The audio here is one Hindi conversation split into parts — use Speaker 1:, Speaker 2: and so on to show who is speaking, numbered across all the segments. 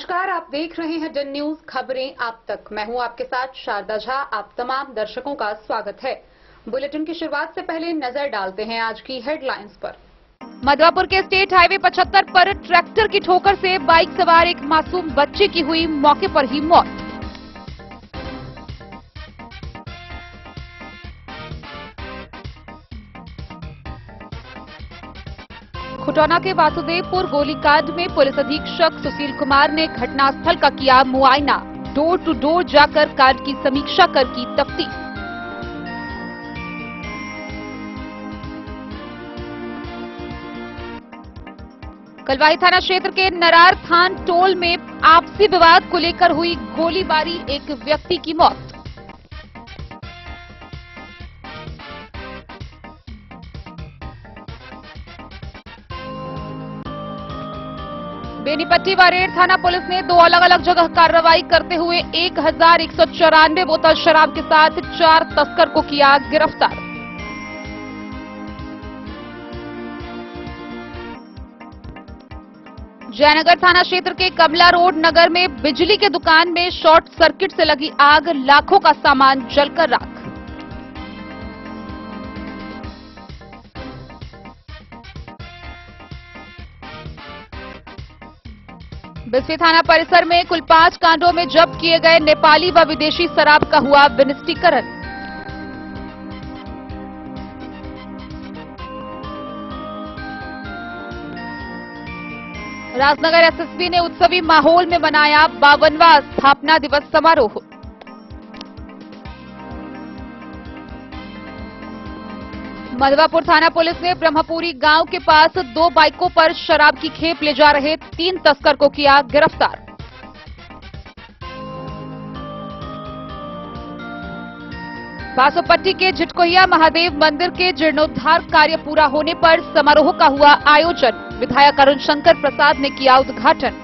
Speaker 1: नमस्कार, आप देख रहे हैं डन न्यूज खबरें आप तक। मैं हूं आपके साथ शारदा झा। आप तमाम दर्शकों का स्वागत है। बुलेटिन की शुरुआत से पहले नजर डालते हैं आज की हेडलाइंस पर। मधवापुर के स्टेट हाईवे 75 पर ट्रैक्टर की ठोकर से बाइक सवार एक मासूम बच्चे की हुई मौके पर ही मौत। खुटौना के वासुदेवपुर गोलीकांड में पुलिस अधीक्षक सुशील कुमार ने घटनास्थल का किया मुआयना। डोर टू डोर जाकर कांड की समीक्षा कर की तफ्तीश। कलवाही थाना क्षेत्र के नरार थान टोल में आपसी विवाद को लेकर हुई गोलीबारी, एक व्यक्ति की मौत। बेनीपट्टी वारेर थाना पुलिस ने 2 अलग अलग जगह कार्रवाई करते हुए 1194 बोतल शराब के साथ 4 तस्कर को किया गिरफ्तार। जयनगर थाना क्षेत्र के कमला रोड नगर में बिजली के दुकान में शॉर्ट सर्किट से लगी आग, लाखों का सामान जलकर राख। बिस्फी थाना परिसर में कुल 5 कांडों में जब्त किए गए नेपाली व विदेशी शराब का हुआ विनिष्टीकरण। राजनगर एसएसबी ने उत्सवी माहौल में मनाया 52वां स्थापना दिवस समारोह। मधवापुर थाना पुलिस ने ब्रह्मपुरी गांव के पास 2 बाइकों पर शराब की खेप ले जा रहे 3 तस्कर को किया गिरफ्तार। बासोपट्टी के झिटकोहिया महादेव मंदिर के जीर्णोद्धार कार्य पूरा होने पर समारोह का हुआ आयोजन। विधायक अरुण शंकर प्रसाद ने किया उद्घाटन।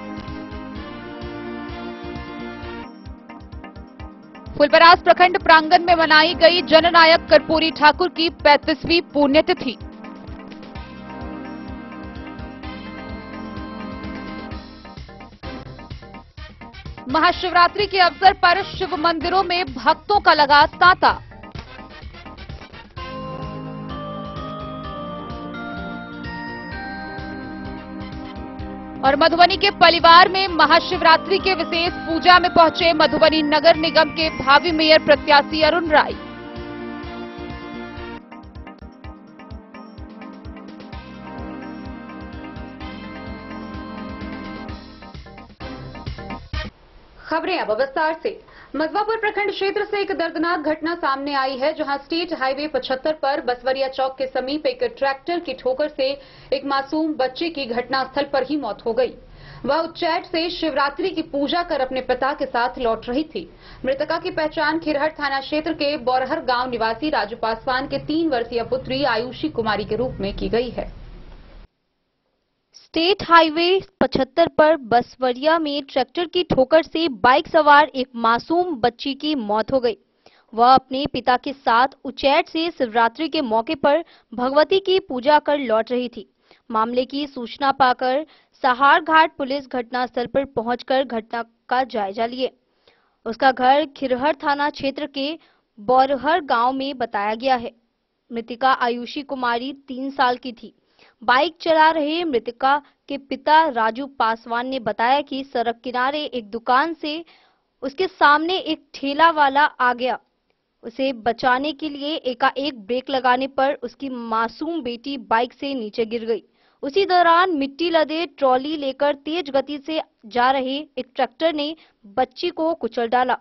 Speaker 1: फुलपरास प्रखंड प्रांगण में मनाई गई जननायक कर्पूरी ठाकुर की 35वीं पुण्यतिथि। महाशिवरात्रि के अवसर पर शिव मंदिरों में भक्तों का लगा तांता। और मधुबनी के परिवार में महाशिवरात्रि के विशेष पूजा में पहुंचे मधुबनी नगर निगम के भावी मेयर प्रत्याशी अरुण राय। खबरें अब विस्तार से। मधवापुर प्रखंड क्षेत्र से एक दर्दनाक घटना सामने आई है, जहां स्टेट हाईवे 75 पर बसवरिया चौक के समीप एक ट्रैक्टर की ठोकर से एक मासूम बच्चे की घटनास्थल पर ही मौत हो गई। वह उच्चैठ से शिवरात्रि की पूजा कर अपने पिता के साथ लौट रही थी। मृतका की पहचान खिरहट थाना क्षेत्र के बौरहर गांव निवासी राजू पासवान के 3 वर्षीय पुत्री आयुषी कुमारी के रूप में की गई है।
Speaker 2: स्टेट हाईवे 75 पर बसवरिया में ट्रैक्टर की ठोकर से बाइक सवार एक मासूम बच्ची की मौत हो गई। वह अपने पिता के साथ उच्चैठ से शिवरात्रि के मौके पर भगवती की पूजा कर लौट रही थी। मामले की सूचना पाकर सहार घाट पुलिस घटनास्थल पर पहुंचकर घटना का जायजा लिए। उसका घर खिरहर थाना क्षेत्र के बौरहर गांव में बताया गया है। मृतिका आयुषी कुमारी 3 साल की थी। बाइक चला रहे मृतका के पिता राजू पासवान ने बताया कि सड़क किनारे एक दुकान से उसके सामने एक ठेला वाला आ गया। उसे बचाने के लिए एकाएक ब्रेक लगाने पर उसकी मासूम बेटी बाइक से नीचे गिर गई। उसी दौरान मिट्टी लदे ट्रॉली लेकर तेज गति से जा रहे एक ट्रैक्टर ने बच्ची को कुचल डाला।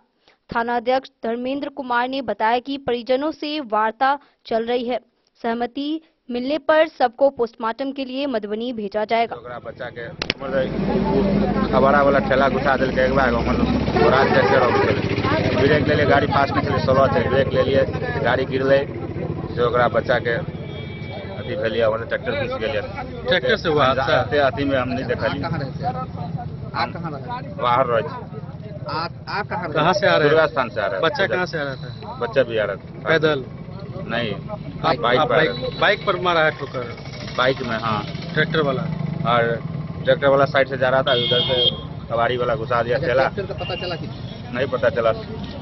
Speaker 2: थानाध्यक्ष धर्मेंद्र कुमार ने बताया कि परिजनों से वार्ता चल रही है। सहमति मिलने पर सबको पोस्टमार्टम के लिए मधुबनी भेजा जाएगा।
Speaker 3: बच्चा के खबरा वाला ठेला घुसा दिल के एक बार ब्रेक ले लिए, गाड़ी फास्ट नहीं चले, स्लो चल, ब्रेक ले लिए, गाड़ी गिरले जो बच्चा के अथी भेलिया वाला ट्रैक्टर घुस गया। ट्रैक्टर से हुआ अथी में हम नहीं देखली। बाहर रहे कहाँ से आ रहे? दुर्गा स्थान से आ रहा है। बच्चा कहाँ से आ रहा था? बच्चा भी आ रहा था पैदल नहीं, बाइक पर मारा है ठोकर। बाइक में, हाँ, ट्रैक्टर वाला। और ट्रैक्टर वाला साइड से जा रहा था, उधर से कबाड़ी वाला घुसा दिया ठेला।
Speaker 4: ट्रैक्टर का पता चला कि
Speaker 3: नहीं पता चला,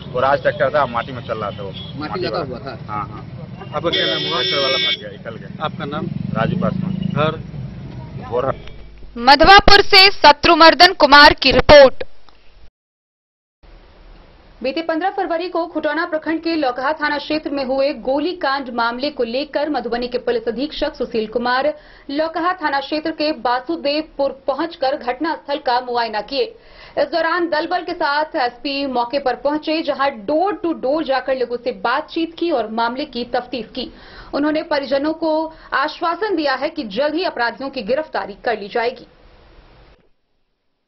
Speaker 3: वो राज ट्रैक्टर था, माटी में चल रहा था वो।
Speaker 4: माटी लगा
Speaker 3: वाला।
Speaker 4: हुआ था।
Speaker 3: हाँ हाँ।
Speaker 5: आपका क्या नाम हुआ?
Speaker 3: ट्रैक्टर वाला फंस गया, निकल गया।
Speaker 5: आपका नाम?
Speaker 3: राजू पासवान।
Speaker 5: घर?
Speaker 3: बोरा।
Speaker 1: मधवापुर से शत्रुमर्दन कुमार की रिपोर्ट। बीते 15 फरवरी को खुटौना प्रखंड के लौकहा थाना क्षेत्र में हुए गोलीकांड मामले को लेकर मधुबनी के पुलिस अधीक्षक सुशील कुमार लौकहा थाना क्षेत्र के वासुदेवपुर पहुंचकर घटनास्थल का मुआयना किए। इस दौरान दल बल के साथ एसपी मौके पर पहुंचे, जहां डोर टू डोर जाकर लोगों से बातचीत की और मामले की तफ्तीश की। उन्होंने परिजनों को आश्वासन दिया है कि जल्द ही अपराधियों की गिरफ्तारी कर ली जाएगी।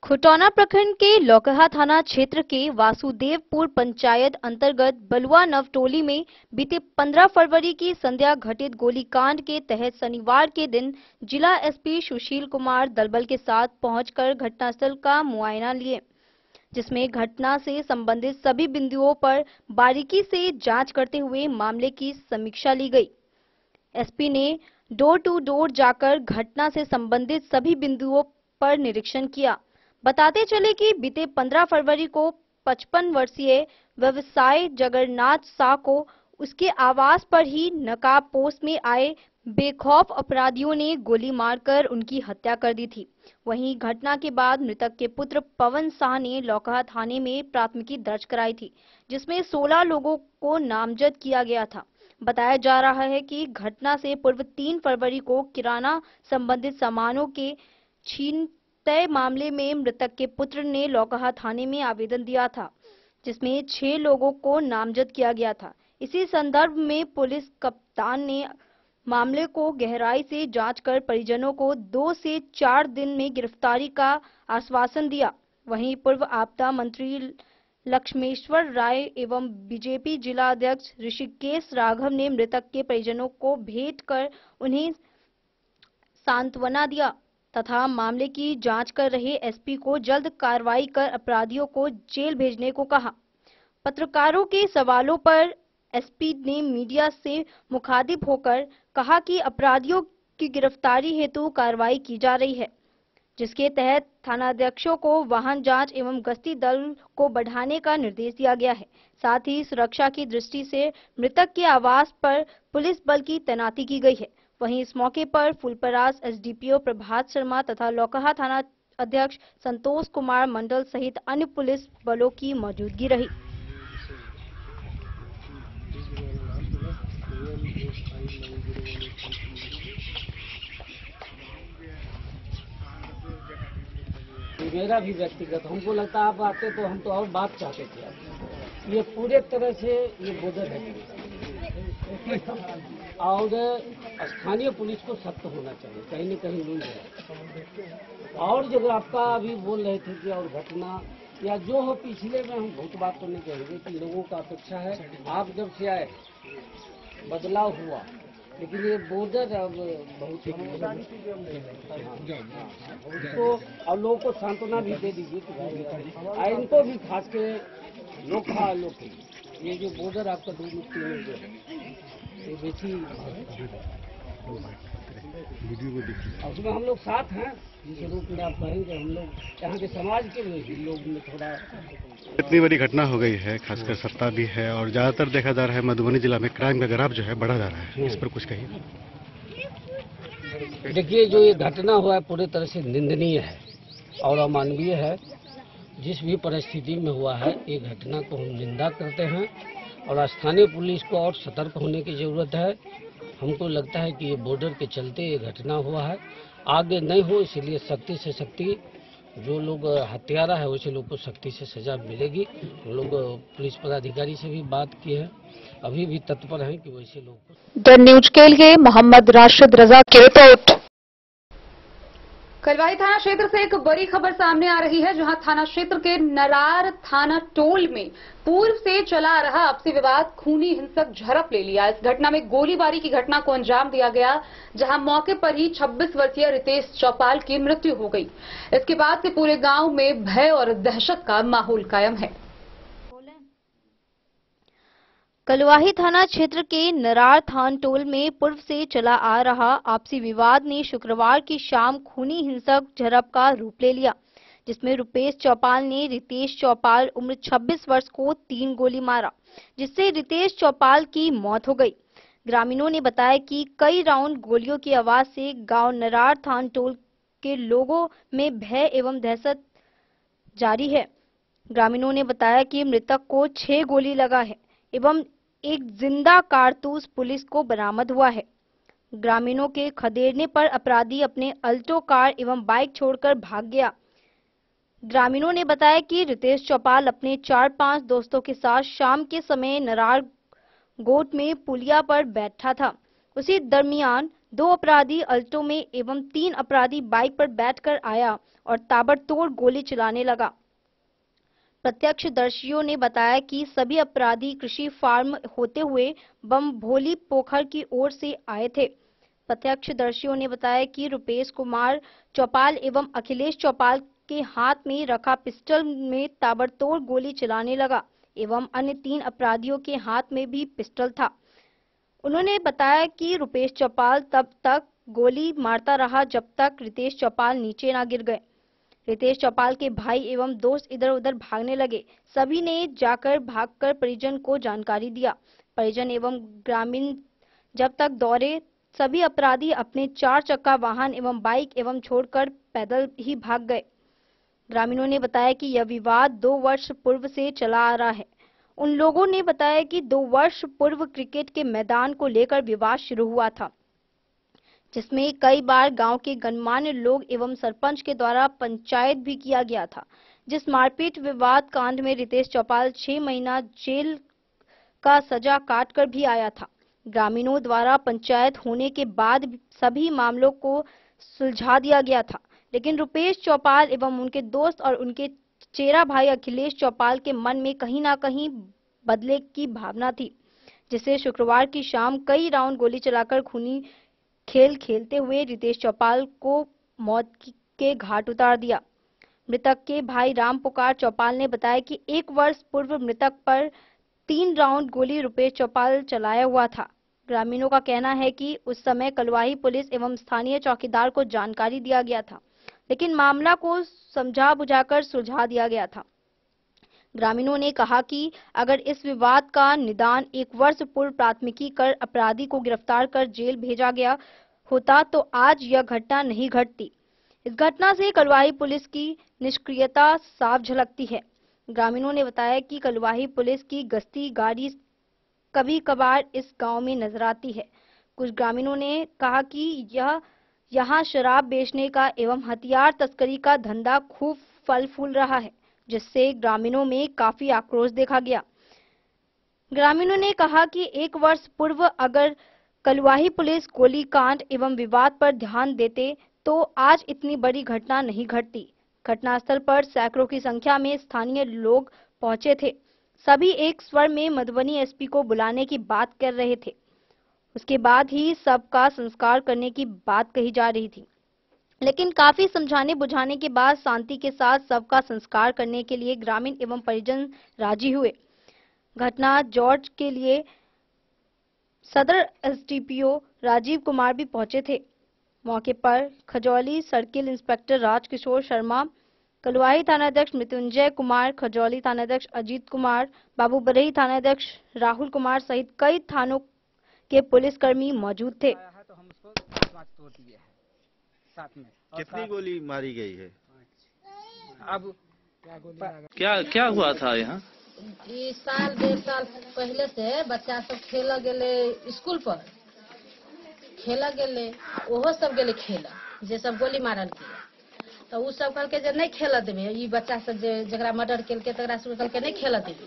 Speaker 2: खुटौना प्रखंड के लौकहा थाना क्षेत्र के वासुदेवपुर पंचायत अंतर्गत बलुआ नवटोली में बीते 15 फरवरी की संध्या घटित गोलीकांड के तहत शनिवार के दिन जिला एसपी सुशील कुमार दलबल के साथ पहुंचकर घटनास्थल का मुआयना लिए, जिसमें घटना से संबंधित सभी बिंदुओं पर बारीकी से जांच करते हुए मामले की समीक्षा ली गई। एसपी ने डोर टू डोर जाकर घटना से संबंधित सभी बिंदुओं पर निरीक्षण किया। बताते चले कि बीते 15 फरवरी को 55 वर्षीय व्यवसायी जगन्नाथ शाह को उसके आवास पर ही नकाबपोश में आए बेखौफ अपराधियों ने गोली मारकर उनकी हत्या कर दी थी। वहीं घटना के बाद मृतक के पुत्र पवन शाह ने लौकहा थाने में प्राथमिकी दर्ज कराई थी, जिसमें 16 लोगों को नामजद किया गया था। बताया जा रहा है कि घटना से पूर्व 3 फरवरी को किराना संबंधित सामानों के छीन तय मामले में मृतक के पुत्र ने लौकहा थाने में आवेदन दिया था, जिसमें 6 लोगों को नामजद किया गया था। इसी संदर्भ में पुलिस कप्तान ने मामले को गहराई से जांच कर परिजनों को 2 से 4 दिन में गिरफ्तारी का आश्वासन दिया। वहीं पूर्व आपदा मंत्री लक्ष्मेश्वर राय एवं बीजेपी जिला अध्यक्ष ऋषिकेश राघव ने मृतक के परिजनों को भेंट कर उन्हें सांत्वना दिया तथा मामले की जांच कर रहे एसपी को जल्द कार्रवाई कर अपराधियों को जेल भेजने को कहा। पत्रकारों के सवालों पर एसपी ने मीडिया से मुखातिब होकर कहा कि अपराधियों की गिरफ्तारी हेतु कार्रवाई की जा रही है, जिसके तहत थानाध्यक्षों को वाहन जांच एवं गश्ती दल को बढ़ाने का निर्देश दिया गया है। साथ ही सुरक्षा की दृष्टि से मृतक के आवास पर पुलिस बल की तैनाती की गई है। वहीं इस मौके पर फुलपरास एसडीपीओ प्रभात शर्मा तथा लौकहा थाना अध्यक्ष संतोष कुमार मंडल सहित अन्य पुलिस बलों की मौजूदगी रही।
Speaker 6: मेरा भी व्यक्तिगत हमको लगता है आप आते तो हम तो और बात चाहते थे। ये पूरे तरह से ये बोझल है और स्थानीय पुलिस को सख्त होना चाहिए, कहीं न कहीं लूज है। और जब आपका अभी बोल रहे थे कि और घटना या जो हो पिछले में हम बहुत बात तो नहीं कहेंगे कि लोगों का अपेक्षा है। आप जब से आए बदलाव हुआ, लेकिन ये बॉर्डर अब बहुत तो अब लोगों को सांत्वना भी दे दीजिए कि इनको भी खास के लोग ये जो बॉर्डर आपका दूर मुक्ति में जो है ये बेची उसमें हम लोग साथ हैं, जिस रूप में आप कहेंगे हम लोग यहाँ के समाज के लोग में थोड़ा।
Speaker 7: इतनी बड़ी घटना हो गई है, खासकर सप्ताह भी है और ज्यादातर देखा जा रहा है मधुबनी जिला में क्राइम का ग्राफ जो है बढ़ा जा रहा है, इस पर कुछ कहिए।
Speaker 6: देखिए, जो ये घटना हुआ है पूरी तरह से निंदनीय है और अमानवीय है। जिस भी परिस्थिति में हुआ है ये घटना को हम निंदा करते हैं और स्थानीय पुलिस को और सतर्क होने की जरूरत है। हमको लगता है कि ये बॉर्डर के चलते ये घटना हुआ है, आगे नहीं हो, इसलिए सख्ती से सख्ती, जो लोग हत्यारा है वैसे लोग को सख्ती से सजा मिलेगी। हम लोग पुलिस पदाधिकारी से भी बात की है, अभी भी तत्पर हैं कि वैसे लोग को।
Speaker 1: द न्यूज के लिए मोहम्मद राशिद रजा की रिपोर्ट। कलवाई थाना क्षेत्र से एक बड़ी खबर सामने आ रही है, जहां थाना क्षेत्र के नरार थाना टोल में पूर्व से चला आ रहा आपसी विवाद खूनी हिंसक झड़प ले लिया। इस घटना में गोलीबारी की घटना को अंजाम दिया गया, जहां मौके पर ही 26 वर्षीय रितेश चौपाल की मृत्यु हो गई। इसके बाद से पूरे गांव में भय और दहशत का माहौल कायम है।
Speaker 2: कलवाही थाना क्षेत्र के नरार थान टोल में पूर्व से चला आ रहा आपसी विवाद ने शुक्रवार की शाम खूनी हिंसक झड़प का रूप ले लिया, जिसमें रुपेश चौपाल ने रितेश चौपाल उम्र 26 वर्ष को 3 गोली मारा, जिससे रितेश चौपाल की मौत हो गई। ग्रामीणों ने बताया कि कई राउंड गोलियों की आवाज से गांव नरार थान टोल के लोगों में भय एवं दहशत जारी है। ग्रामीणों ने बताया कि मृतक को 6 गोली लगा है एवं एक जिंदा कारतूस पुलिस को बरामद हुआ है। ग्रामीणों के खदेड़ने पर अपराधी अपने अल्टो कार एवं बाइक छोड़कर भाग गया। ग्रामीणों ने बताया कि रितेश चौपाल अपने 4-5 दोस्तों के साथ शाम के समय नरार गोट में पुलिया पर बैठा था। उसी दरमियान 2 अपराधी अल्टो में एवं 3 अपराधी बाइक पर बैठकर आया और ताबड़तोड़ गोली चलाने लगा। प्रत्यक्षदर्शियों ने बताया कि सभी अपराधी कृषि फार्म होते हुए बम भोली पोखर की ओर से आए थे। प्रत्यक्षदर्शियों ने बताया कि रुपेश कुमार चौपाल एवं अखिलेश चौपाल के हाथ में रखा पिस्टल में ताबड़तोड़ गोली चलाने लगा एवं अन्य 3 अपराधियों के हाथ में भी पिस्टल था। उन्होंने बताया कि रुपेश चौपाल तब तक गोली मारता रहा जब तक रितेश चौपाल नीचे न गिर गए। रितेश चौपाल के भाई एवं दोस्त इधर उधर भागने लगे। सभी ने जाकर भागकर परिजन को जानकारी दिया। परिजन एवं ग्रामीण जब तक दौड़े, सभी अपराधी अपने 4 चक्का वाहन एवं बाइक एवं छोड़कर पैदल ही भाग गए। ग्रामीणों ने बताया कि यह विवाद 2 वर्ष पूर्व से चला आ रहा है। उन लोगों ने बताया कि 2 वर्ष पूर्व क्रिकेट के मैदान को लेकर विवाद शुरू हुआ था, जिसमें कई बार गांव के गणमान्य लोग एवं सरपंच के द्वारा पंचायत भी किया गया था। जिस मारपीट विवाद कांड में रितेश चौपाल 6 महीना जेल का सजा काटकर भी आया था। ग्रामीणों द्वारा पंचायत होने के बाद सभी मामलों को सुलझा दिया गया था, लेकिन रुपेश चौपाल एवं उनके दोस्त और उनके चेरा भाई अखिलेश चौपाल के मन में कहीं ना कहीं बदले की भावना थी, जिससे शुक्रवार की शाम कई राउंड गोली चलाकर खूनी खेल खेलते हुए रितेश चौपाल को मौत के घाट उतार दिया। मृतक के भाई राम पुकार चौपाल ने बताया कि 1 वर्ष पूर्व मृतक पर 3 राउंड गोली रुपेश चौपाल चलाया हुआ था। ग्रामीणों का कहना है कि उस समय कलवाही पुलिस एवं स्थानीय चौकीदार को जानकारी दिया गया था, लेकिन मामला को समझा बुझाकर सुलझा दिया गया था। ग्रामीणों ने कहा कि अगर इस विवाद का निदान 1 वर्ष पूर्व प्राथमिकी कर अपराधी को गिरफ्तार कर जेल भेजा गया होता तो आज यह घटना नहीं घटती। इस घटना से कलवाही पुलिस की निष्क्रियता साफ झलकती है। ग्रामीणों ने बताया कि कलवाही पुलिस की गश्ती गाड़ी कभी कभार इस गांव में नजर आती है। कुछ ग्रामीणों ने कहा कि यहाँ शराब बेचने का एवं हथियार तस्करी का धंधा खूब फल फूल रहा है, जिससे ग्रामीणों में काफी आक्रोश देखा गया। ग्रामीणों ने कहा कि 1 वर्ष पूर्व अगर कलवाही पुलिस गोलीकांड एवं विवाद पर ध्यान देते तो आज इतनी बड़ी घटना नहीं घटती। घटनास्थल पर सैकड़ों की संख्या में स्थानीय लोग पहुंचे थे। सभी एक स्वर में मधुबनी एसपी को बुलाने की बात कर रहे थे। उसके बाद ही सबका संस्कार करने की बात कही जा रही थी, लेकिन काफी समझाने बुझाने के बाद शांति के साथ सबका संस्कार करने के लिए ग्रामीण एवं परिजन राजी हुए। घटना जॉर्ज के लिए सदर एसडीपीओ राजीव कुमार भी पहुंचे थे। मौके पर खजौली सर्किल इंस्पेक्टर राजकिशोर शर्मा, कलवाही थानाध्यक्ष मृत्युंजय कुमार, खजौली थानाध्यक्ष अजीत कुमार, बाबूबरही थानाध्यक्ष राहुल कुमार सहित कई थानों के पुलिसकर्मी मौजूद थे।
Speaker 4: तो हम उसको 5 तोड़ दिए हैं साथ में।
Speaker 5: कितनी गोली मारी गई है?
Speaker 4: अब
Speaker 5: क्या हुआ था यहाँ?
Speaker 8: ई साल 1.5 साल पहले से बच्चा सब खेला गेले, स्कूल पर खेला गेले, ओहो सब गेले खेला जे सब गोली मारल किया, तो उ सब कहल के जे नहीं खेला देबे। ई बच्चा सब जे जकरा मर्डर केलके तकरा सब कहल के नहीं खेला देबे,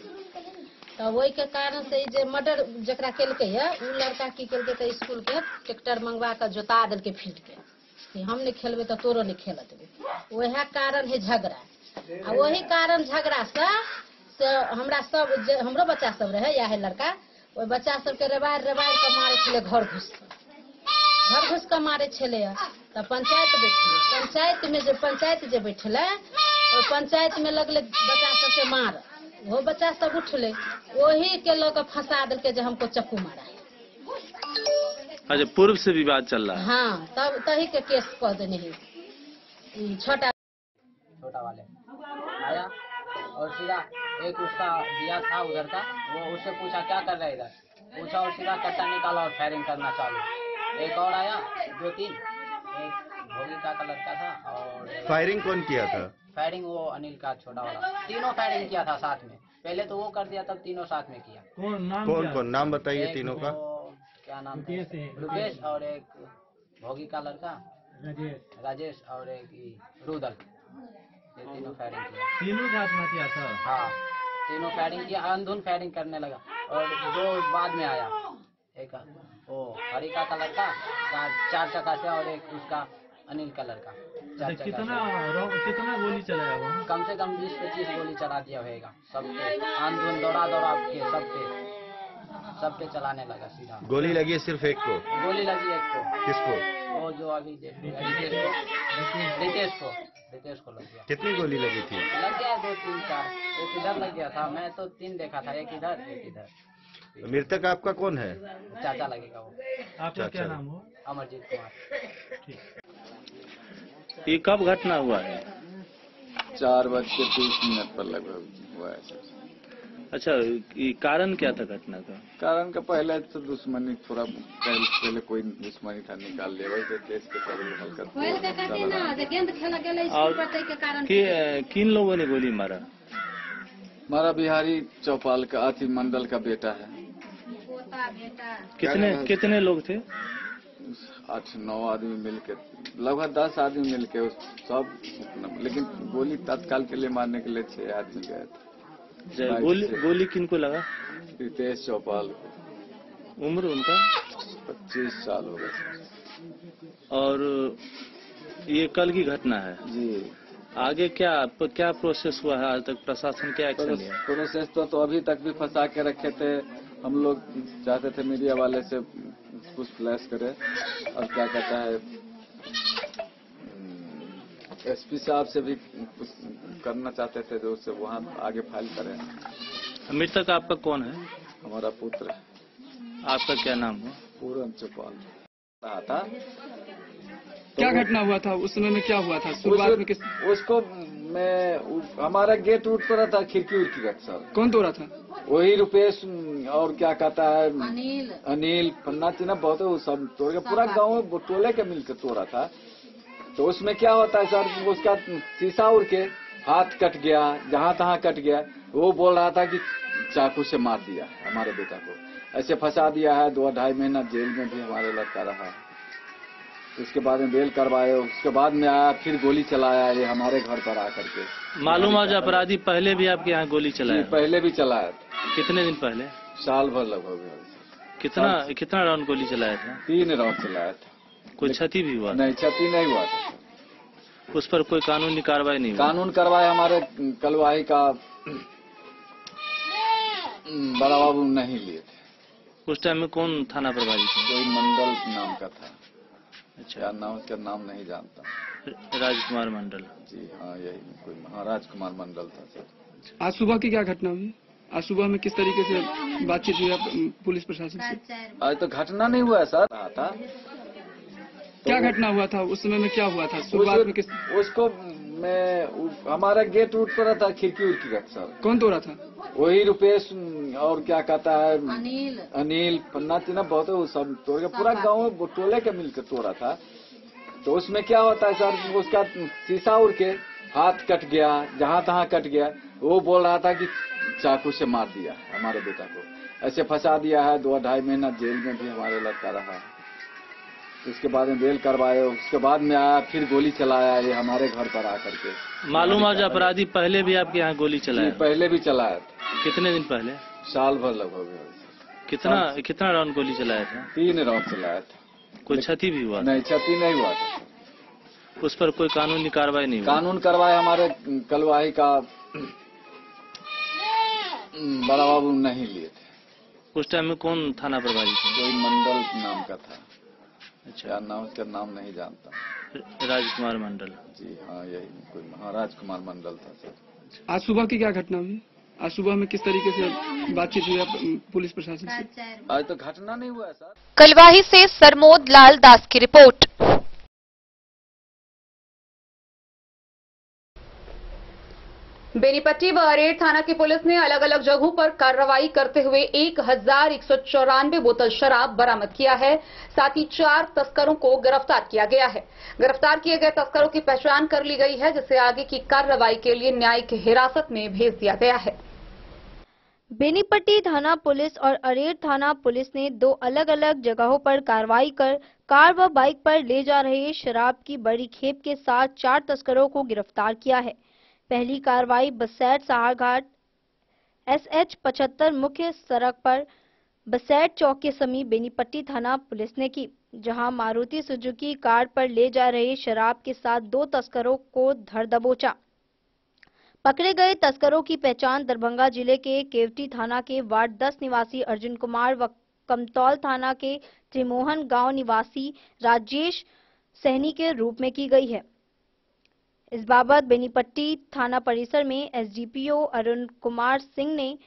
Speaker 8: तो वही के कारण से जे मर्डर जकरा केलके है उ लड़का की केलके तो स्कूल के ट्रैक्टर मंगवा के जोता देलके फील्ड के कि हम नहीं खेलबे तो तोरो नहीं खेला देबे। वह कारण है झगड़ा, आ वही कारण झगड़ा से हमरा सब हमरो बच्चा सब रहे या है लड़का, वो बच्चा सब के रबार के मारे छले, घर घुस के मारे छले। तो पंचायत जे बैठले पंचायत में लगले बच्चा सब के मार, वो बच्चा सब उठले, वही के लोग फंसा दिल के जो हमको चक्कू मारा है।
Speaker 5: अच्छा, पूर्व से विवाद चल रहा है?
Speaker 8: हाँ, तब तही के केस कह देने है। छोटा
Speaker 4: वाले आया और सीधा एक उसका दिया था उधर का, वो उससे पूछा क्या कर रहा है इधर, पूछा और सीधा कट्टा निकाला और फायरिंग करना चालू। एक और आया 2-3, एक भोगी का लड़का था और
Speaker 5: फायरिंग कौन किया था?
Speaker 4: फायरिंग वो अनिल का छोटा वाला, तीनों फायरिंग किया था साथ में। पहले तो वो कर दिया तब तीनों साथ में किया।
Speaker 5: कौन नाम बताइए
Speaker 4: एक
Speaker 5: तीनों का?
Speaker 4: क्या नाम था, रुपेश और एक भोगी का लड़का राजेश और एक रुदल, ये तीनों फायरिंग किया।
Speaker 9: तीनों का आत्महत्या था?
Speaker 4: हाँ तीनों फायरिंग किया, अंधुन फायरिंग करने लगा। और जो बाद में आया एक वो हरिका का लड़का 4 चक्का से और एक उसका अनिल का लड़का 4 चक्का।
Speaker 9: कितना गोली चलाया वहाँ?
Speaker 4: कम से कम 20-25 गोली चला दिया होगा सब पे, अंधुन दौड़ा के सब पे चलाने लगा सीधा।
Speaker 5: गोली लगी है सिर्फ एक को?
Speaker 4: गोली लगी एक को।
Speaker 5: किसको?
Speaker 4: वो जो अभी रितेश को लग गया।
Speaker 5: कितनी गोली लगी थी?
Speaker 4: लग गया 2-3-4, एक इधर लग गया था, मैं तो 3 देखा था, एक इधर एक इधर।
Speaker 5: मृतक आपका कौन है?
Speaker 4: चाचा लगेगा वो।
Speaker 9: आपका क्या नाम हो?
Speaker 4: अमरजीत कुमार।
Speaker 5: ये कब घटना हुआ है?
Speaker 10: 4:30 पर लगभग हुआ है सर।
Speaker 5: अच्छा, ये कारण क्या था घटना का?
Speaker 10: कारण का पहले तो दुश्मनी, थोड़ा पहले कोई दुश्मनी था, निकाल लिया वही देश के हल्का।
Speaker 5: और किन लोगों ने गोली मारा?
Speaker 10: हमारा बिहारी चौपाल का अति मंडल का बेटा है।
Speaker 5: कितने लोग थे?
Speaker 10: 8-9 आदमी मिलके, लगभग 10 आदमी मिलके सब, लेकिन गोली तत्काल के लिए मारने के लिए 6 आदमी गए थे।
Speaker 5: गोली किनको लगा?
Speaker 10: रितेश चौपाल को।
Speaker 5: उम्र उनका
Speaker 10: 25 साल हो गए।
Speaker 5: और ये कल की घटना है
Speaker 10: जी।
Speaker 5: आगे क्या प्रोसेस हुआ है? आज तक प्रशासन क्या एक्शन लिया?
Speaker 10: प्रोसेस तो अभी तक भी फंसा के रखे थे। हम लोग चाहते थे मीडिया वाले से कुछ फ्लैश करे, और क्या कहता है एसपी साहब से भी कुछ करना चाहते थे, जो उससे वहाँ आगे फाइल करें।
Speaker 5: मृतक आपका कौन है?
Speaker 10: हमारा पुत्र है।
Speaker 5: आपका क्या नाम है?
Speaker 10: पूरन चौपाल रहा था।
Speaker 11: क्या घटना हुआ था उस समय में, क्या हुआ था शुरुआत में?
Speaker 10: उसको हमारा गेट उठ रहा था, खिड़की उड़की का सर।
Speaker 11: कौन तोड़ा था?
Speaker 10: वही रुपेश और क्या कहता है अनिल पन्ना चिन्ह बहुत है, वो सब तोड़ के पूरा गाँव टोले के मिलकर तोड़ा था। तो उसमें क्या होता है सर, उसका शीशा उड़ के हाथ कट गया, जहाँ तहाँ कट गया। वो बोल रहा था कि चाकू से मार दिया हमारे बेटा को, ऐसे फंसा दिया है। 2-2.5 महीना जेल में भी हमारे लड़का रहा। उसके बाद में बेल करवाए, उसके बाद में आया, फिर गोली चलाया ये हमारे घर पर आकर के।
Speaker 5: मालूम है अपराधी पहले भी आपके यहाँ गोली चलाया?
Speaker 10: पहले भी चलाया।
Speaker 5: कितने दिन पहले?
Speaker 10: साल भर लगभग।
Speaker 5: कितना राउंड गोली चलाया था?
Speaker 10: 3 राउंड चलाया था।
Speaker 5: कोई क्षति भी हुआ?
Speaker 10: नहीं, क्षति नहीं हुआ था।
Speaker 5: उस पर कोई कानूनी कार्रवाई नहीं हुई?
Speaker 10: कानून कार्रवाई हमारे कलवाही का बड़ा बाबू नहीं लिए थे।
Speaker 5: उस टाइम में कौन थाना प्रभारी थे?
Speaker 10: कोई मंडल नाम का था।
Speaker 5: अच्छा,
Speaker 10: क्या नाम, उसका नाम नहीं जानता।
Speaker 5: राजकुमार मंडल?
Speaker 10: जी हाँ, यही कोई राजकुमार मंडल था सर।
Speaker 11: आज सुबह की क्या घटना हुई? आज सुबह में किस तरीके से बातचीत हुई पुलिस प्रशासन से?
Speaker 10: आज तो घटना नहीं हुआ सर। था
Speaker 11: क्या घटना हुआ था उस समय में, क्या हुआ था शुरुआत में?
Speaker 10: उसको हमारा गेट उठ रहा था, खिड़की उड़की का सर।
Speaker 11: कौन तोड़ा था?
Speaker 10: वही रुपेश और क्या कहता है अनिल पन्ना चिन्ह बहुत है, वो सब तोड़ के पूरा गाँव टोले के मिलकर तोड़ा था। तो उसमें क्या होता है सर, उसका शीशा उड़ के हाथ कट गया, जहाँ तहाँ कट गया। वो बोल रहा था कि चाकू से मार दिया हमारे बेटा को, ऐसे फंसा दिया है। 2-2.5 महीना जेल में भी हमारे लड़का रहा। उसके बाद में बेल करवाए, उसके बाद में आया, फिर गोली चलाया ये हमारे घर पर आकर के।
Speaker 5: मालूम है अपराधी पहले भी आपके यहाँ गोली चलाया?
Speaker 10: पहले भी चलाया था।
Speaker 5: कितने दिन पहले?
Speaker 10: साल भर लगभग।
Speaker 5: कितना राउंड गोली चलाया था?
Speaker 10: 3 राउंड चलाया था।
Speaker 5: कोई क्षति भी हुआ?
Speaker 10: नहीं, क्षति नहीं हुआ था।
Speaker 5: उस पर कोई कानूनी कार्रवाई नहीं हुई?
Speaker 10: कानून कार्रवाई हमारे कलवाही का बड़ा बाबू नहीं लिए थे।
Speaker 5: उस टाइम में कौन थाना प्रभारी थे?
Speaker 10: कोई मंडल नाम का था।
Speaker 5: अच्छा,
Speaker 10: क्या नाम, उसका नाम नहीं जानता।
Speaker 5: राजकुमार मंडल? जी
Speaker 10: हाँ, यही कोई राजकुमार मंडल था सर।
Speaker 11: आज सुबह की क्या घटना हुई? आज सुबह में किस तरीके से बातचीत हुई पुलिस प्रशासन से?
Speaker 10: आज तो घटना नहीं हुआ सर।
Speaker 2: कलवाही से सरमोद लाल दास की रिपोर्ट।
Speaker 1: बेनीपट्टी व अरेर थाना की पुलिस ने अलग अलग जगहों पर कार्रवाई करते हुए 1194 बोतल शराब बरामद किया है। साथ ही 4 तस्करों को गिरफ्तार किया गया है। गिरफ्तार किए गए तस्करों की पहचान कर ली गई है, जिसे आगे की कार्रवाई के लिए न्यायिक हिरासत में भेज दिया गया है।
Speaker 2: बेनीपट्टी थाना पुलिस और अरेर थाना पुलिस ने 2 अलग अलग जगहों पर कार्रवाई कर कार व बाइक पर ले जा रहे शराब की बड़ी खेप के साथ 4 तस्करों को गिरफ्तार किया है। पहली कार्रवाई बसैठ सहारघाट SH 75 मुख्य सड़क पर बसैठ चौक के समीप बेनीपट्टी थाना पुलिस ने की, जहां मारुति सुजुकी कार पर ले जा रहे शराब के साथ 2 तस्करों को धर दबोचा। पकड़े गए तस्करों की पहचान दरभंगा जिले के केवटी थाना के वार्ड 10 निवासी अर्जुन कुमार व कमतौल थाना के त्रिमोहन गांव निवासी राजेश सहनी के रूप में की गई है। इस बाबत बेनीपट्टी थाना परिसर में SDPO अरुण कुमार सिंह ने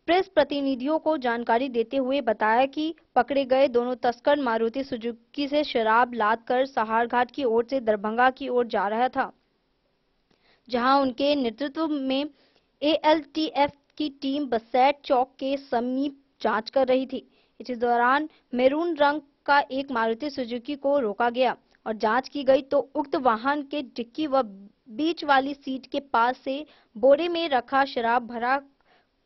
Speaker 2: प्रेस प्रतिनिधियों को जानकारी देते हुए बताया कि पकड़े गए दोनों तस्कर मारुति सुजुकी से शराब लादकर सहारघाट की ओर से दरभंगा की ओर जा रहा था, जहां उनके नेतृत्व में ALTF की टीम बसैठ चौक के समीप जांच कर रही थी। इसी दौरान मैरून रंग का एक मारुति सुजुकी को रोका गया और जांच की गई तो उक्त वाहन के डिक्की व बीच वाली सीट के पास से बोरे में रखा शराब भरा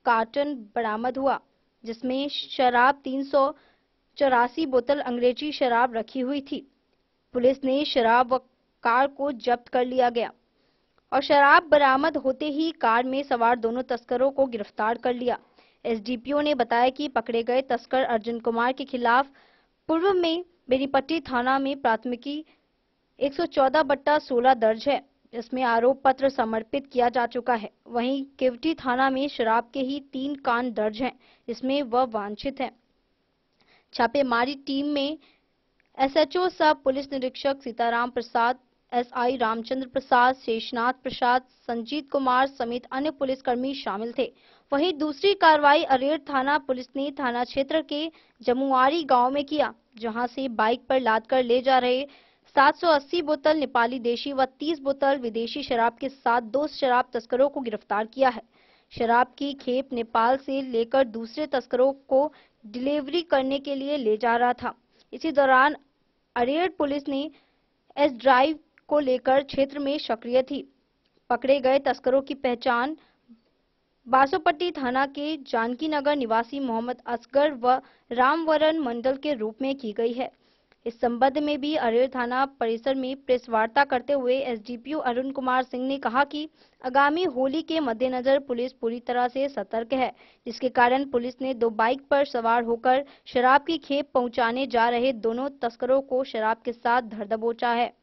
Speaker 2: कार्टन बरामद हुआ, जिसमें शराब 384 बोतल अंग्रेजी शराब रखी हुई थी। पुलिस ने शराब व कार को जब्त कर लिया गया और शराब बरामद होते ही कार में सवार दोनों तस्करों को गिरफ्तार कर लिया। SDPO ने बताया कि पकड़े गए तस्कर अर्जुन कुमार के खिलाफ पूर्व में बेनीपट्टी थाना में प्राथमिकी 114/16 दर्ज है, जिसमें आरोप पत्र समर्पित किया जा चुका है। वहीं केवटी थाना में शराब के ही 3 कांड दर्ज हैं, जिसमें वह वांछित है। छापेमारी टीम में SHO सह पुलिस निरीक्षक सीताराम प्रसाद, SI रामचंद्र प्रसाद, शेषनाथ प्रसाद, संजीत कुमार समेत अन्य पुलिसकर्मी शामिल थे। वहीं दूसरी कार्रवाई अरेर थाना पुलिस ने थाना क्षेत्र के जमुआरी गांव में किया, जहां से बाइक पर लादकर ले जा रहे 780 बोतल नेपाली देशी व 30 बोतल विदेशी शराब के साथ 2 शराब तस्करों को गिरफ्तार किया है। शराब की खेप नेपाल से लेकर दूसरे तस्करों को डिलीवरी करने के लिए ले जा रहा था। इसी दौरान अरेर पुलिस ने एस ड्राइव को लेकर क्षेत्र में सक्रिय थी। पकड़े गए तस्करों की पहचान बासोपट्टी थाना के जानकी नगर निवासी मोहम्मद असगर व रामवरण मंडल के रूप में की गई है। इस संबंध में भी अरेर थाना परिसर में प्रेस वार्ता करते हुए SDPO अरुण कुमार सिंह ने कहा कि आगामी होली के मद्देनजर पुलिस पूरी तरह से सतर्क है, जिसके कारण पुलिस ने 2 बाइक पर सवार होकर शराब की खेप पहुंचाने जा रहे दोनों तस्करों को शराब के साथ धर दबोचा है।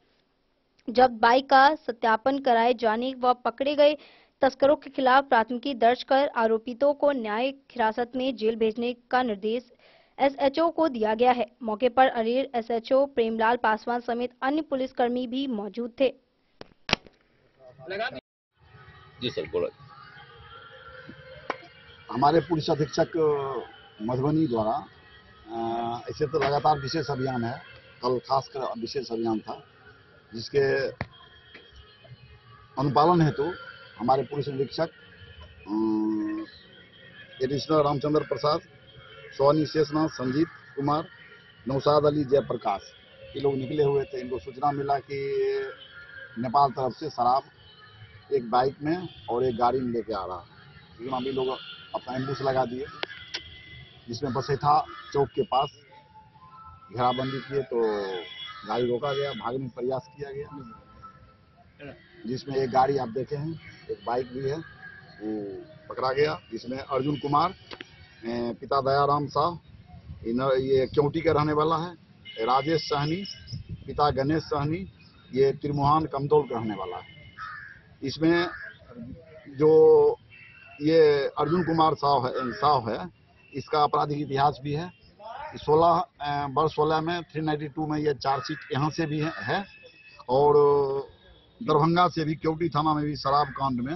Speaker 2: जब बाइक का सत्यापन कराए जाने व पकड़े गए तस्करों के खिलाफ प्राथमिकी दर्ज कर आरोपितों को न्यायिक हिरासत में जेल भेजने का निर्देश SHO को दिया गया है। मौके पर अरेर SHO प्रेमलाल पासवान समेत अन्य पुलिसकर्मी भी मौजूद थे।
Speaker 12: जी सर, बोलो।
Speaker 13: हमारे पुलिस अधीक्षक मधुबनी द्वारा ऐसे तो लगातार विशेष अभियान है, कल खासकर विशेष अभियान था, जिसके अनुपालन हेतु हमारे पुलिस निरीक्षक एडिशनल रामचंद्र प्रसाद, सोनी शेषनाथ, संजीत कुमार, नौशाद अली, जयप्रकाश, ये लोग निकले हुए थे। इनको सूचना मिला कि नेपाल तरफ से शराब एक बाइक में और एक गाड़ी में लेके आ रहा है। लेकिन अभी लोग अपना एम्बुश लगा दिए, जिसमें बसेठा चौक के पास घेराबंदी किए तो गाड़ी रोका गया, भागने का प्रयास किया गया, जिसमें एक गाड़ी आप देखे हैं, एक बाइक भी है, वो पकड़ा गया। इसमें अर्जुन कुमार पिता दयाराम साह, ये क्योंटी का रहने वाला है, राजेश सहनी पिता गणेश सहनी, ये त्रिमोहन कमतौल का रहने वाला है। इसमें जो ये अर्जुन कुमार साव है, इसका आपराधिक इतिहास भी है। 16 में 392 में ये चार्जशीट यहाँ से भी है और दरभंगा से भी क्योंटी थाना में भी शराब कांड में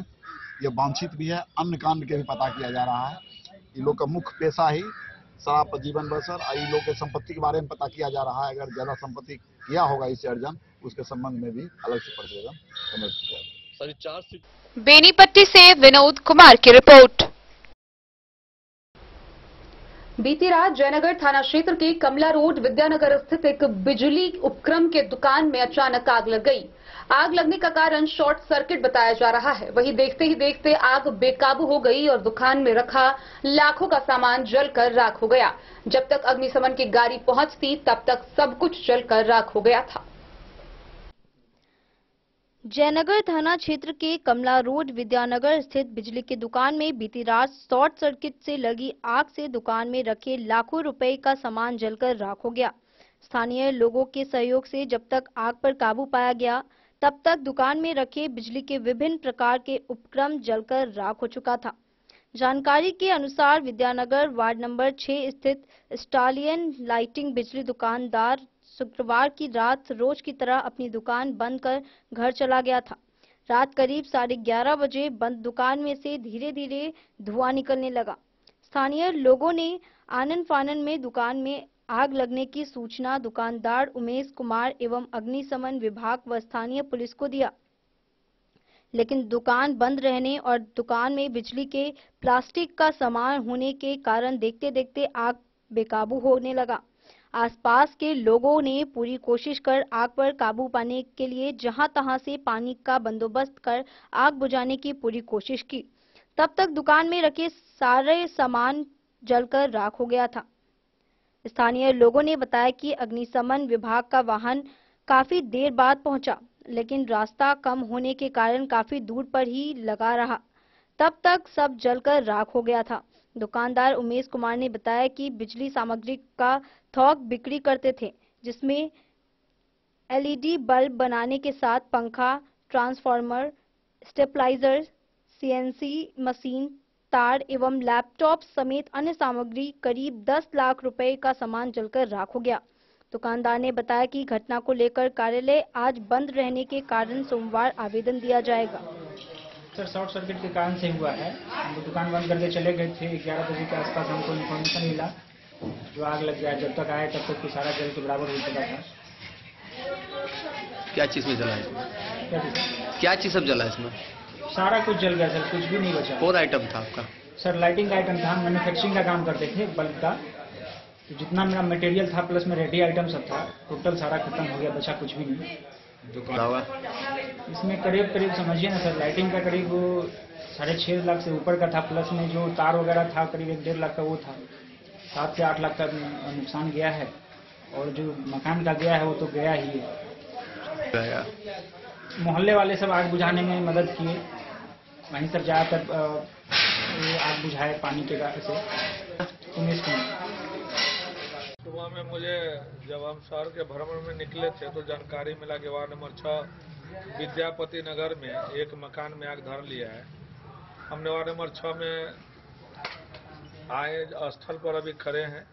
Speaker 13: ये वांछित भी है। अन्य कांड के भी पता किया जा रहा है। इन लोग का मुख्य पेशा ही शराब पर जीवन बसर, इन लोग के संपत्ति के बारे में पता किया जा रहा है। अगर ज्यादा संपत्ति किया होगा इससे अर्जन, उसके संबंध में भी अलग से प्रतिवेदन समर्पित किया।
Speaker 12: 4.5
Speaker 1: बेनीपट्टी से विनोद कुमार की रिपोर्ट। बीती रात जयनगर थाना क्षेत्र के कमला रोड विद्यानगर स्थित एक बिजली उपक्रम के दुकान में अचानक आग लग गई। आग लगने का कारण शॉर्ट सर्किट बताया जा रहा है। वहीं देखते ही देखते आग बेकाबू हो गई और दुकान में रखा लाखों का सामान जलकर राख हो गया। जब तक अग्निशमन की गाड़ी पहुंचती तब तक सब कुछ जलकर राख हो गया था।
Speaker 2: जयनगर थाना क्षेत्र के कमला रोड विद्यानगर स्थित बिजली की दुकान में बीती रात शॉर्ट सर्किट से लगी आग से दुकान में रखे लाखों रुपए का सामान जलकर राख हो गया। स्थानीय लोगों के सहयोग से जब तक आग पर काबू पाया गया तब तक दुकान में रखे बिजली के विभिन्न प्रकार के उपकरण जलकर राख हो चुका था। जानकारी के अनुसार विद्यानगर वार्ड नंबर 6 स्थित स्टालियन लाइटिंग बिजली दुकानदार शुक्रवार की रात रोज की तरह अपनी दुकान बंद कर घर चला गया था। रात करीब 11:30 बजे बंद दुकान में से धीरे धीरे धुआं निकलने लगा। स्थानीय लोगों ने आनन फानन में दुकान में आग लगने की सूचना दुकानदार उमेश कुमार एवं अग्निशमन विभाग व स्थानीय पुलिस को दिया, लेकिन दुकान बंद रहने और दुकान में बिजली के प्लास्टिक का सामान होने के कारण देखते देखते आग बेकाबू होने लगा। आसपास के लोगों ने पूरी कोशिश कर आग पर काबू पाने के लिए जहां तहां से पानी का बंदोबस्त कर आग बुझाने की पूरी कोशिश की। तब तक दुकान में रखे सारे सामान जलकर राख हो गया था। स्थानीय लोगों ने बताया कि अग्निशमन विभाग का वाहन काफी देर बाद पहुंचा, लेकिन रास्ता कम होने के कारण काफी दूर पर ही लगा रहा। तब तक सब जलकर राख हो गया था। दुकानदार उमेश कुमार ने बताया कि बिजली सामग्री का थोक बिक्री करते थे, जिसमें एलईडी बल्ब बनाने के साथ पंखा, ट्रांसफार्मर, स्टेबलाइजर, सीएनसी मशीन, तार एवं लैपटॉप समेत अन्य सामग्री करीब 10 लाख रुपए का सामान जलकर राख हो गया। दुकानदार ने बताया कि घटना को लेकर कार्यालय आज बंद रहने के कारण सोमवार आवेदन दिया जाएगा।
Speaker 14: सर, शॉर्ट सर्किट के कारण से हुआ है। हम दुकान बंद करके चले गए थे। 11 बजे के आसपास हमको इन्फॉर्मेशन मिला जो आग लग गया। जब तक आए तब तक तो सारा जल के बराबर हो चुका था।
Speaker 12: क्या चीज में जला है? क्या चीज सब जला इसमें?
Speaker 14: सारा कुछ जल गया सर, कुछ भी नहीं बचा।
Speaker 12: कौन आइटम था आपका?
Speaker 14: सर, लाइटिंग का आइटम था। हम मैन्युफैक्चरिंग का काम करते थे बल्ब का, तो जितना मेरा मटेरियल था प्लस में रेडी आइटम सब था, टोटल सारा खत्म हो गया, बचा कुछ भी नहीं। इसमें करीब समझिए ना सर, लाइटिंग का करीब 6.5 लाख से ऊपर का था, प्लस में जो तार वगैरह था करीब 1.5 लाख का वो था। 7 से 8 लाख का नुकसान गया है, और जो मकान का गया है वो तो गया ही है। मोहल्ले वाले सब आग बुझाने में मदद किए, वहीं सब जाकर आग बुझाए पानी के से। उमेश कुमार।
Speaker 15: सुबह में मुझे जब हम शहर के भ्रमण में निकले थे तो जानकारी मिला कि वार्ड नंबर 6 विद्यापति नगर में एक मकान में आग धर लिया है। हमने वार्ड नंबर 6 में आए, स्थल पर अभी खड़े हैं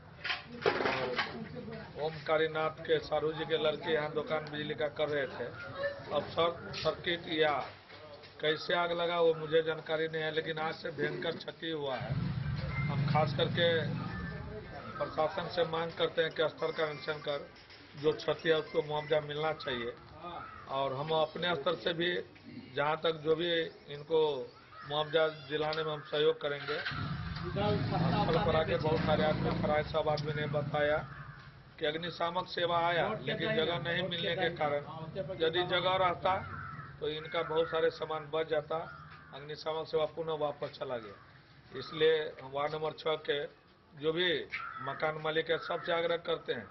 Speaker 15: और ओमकारीनाथ के सारू जी के लड़के यहाँ दुकान बिजली का कर रहे थे। अब शॉर्ट सर्किट या कैसे आग लगा वो मुझे जानकारी नहीं है, लेकिन आज से भयंकर क्षति हुआ है। हम खास करके प्रशासन से मांग करते हैं कि स्थल का निरीक्षण कर जो क्षति है उसको मुआवजा मिलना चाहिए, और हम अपने स्तर से भी जहां तक जो भी इनको मुआवजा दिलाने में हम सहयोग करेंगे। स्थल पर आके बहुत सारे आदमी खड़ा, सब आदमी ने बताया कि अग्निशामक सेवा आया, लेकिन जगह नहीं मिलने के कारण यदि जगह रहता तो इनका बहुत सारे सामान बच जाता। अग्निशामक सेवा पुनः वापस चला गया। इसलिए वार्ड नंबर 6 के जो भी मकान मालिक है सबसे आग्रह करते हैं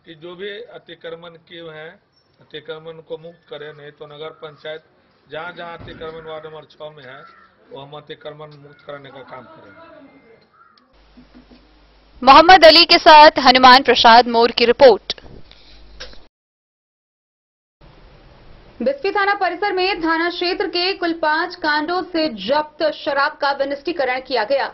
Speaker 15: कि जो भी अतिक्रमण किए हैं अतिक्रमण को मुक्त करें, नहीं तो नगर पंचायत जहां जहां अतिक्रमण वार्ड नंबर 6 में है वो हम अतिक्रमण मुक्त कराने का काम करेंगे।
Speaker 1: मोहम्मद अली के साथ हनुमान प्रसाद मोर की रिपोर्ट। बिस्फी थाना परिसर में थाना क्षेत्र के कुल 5 कांडों से जब्त शराब का विनिष्टीकरण किया गया।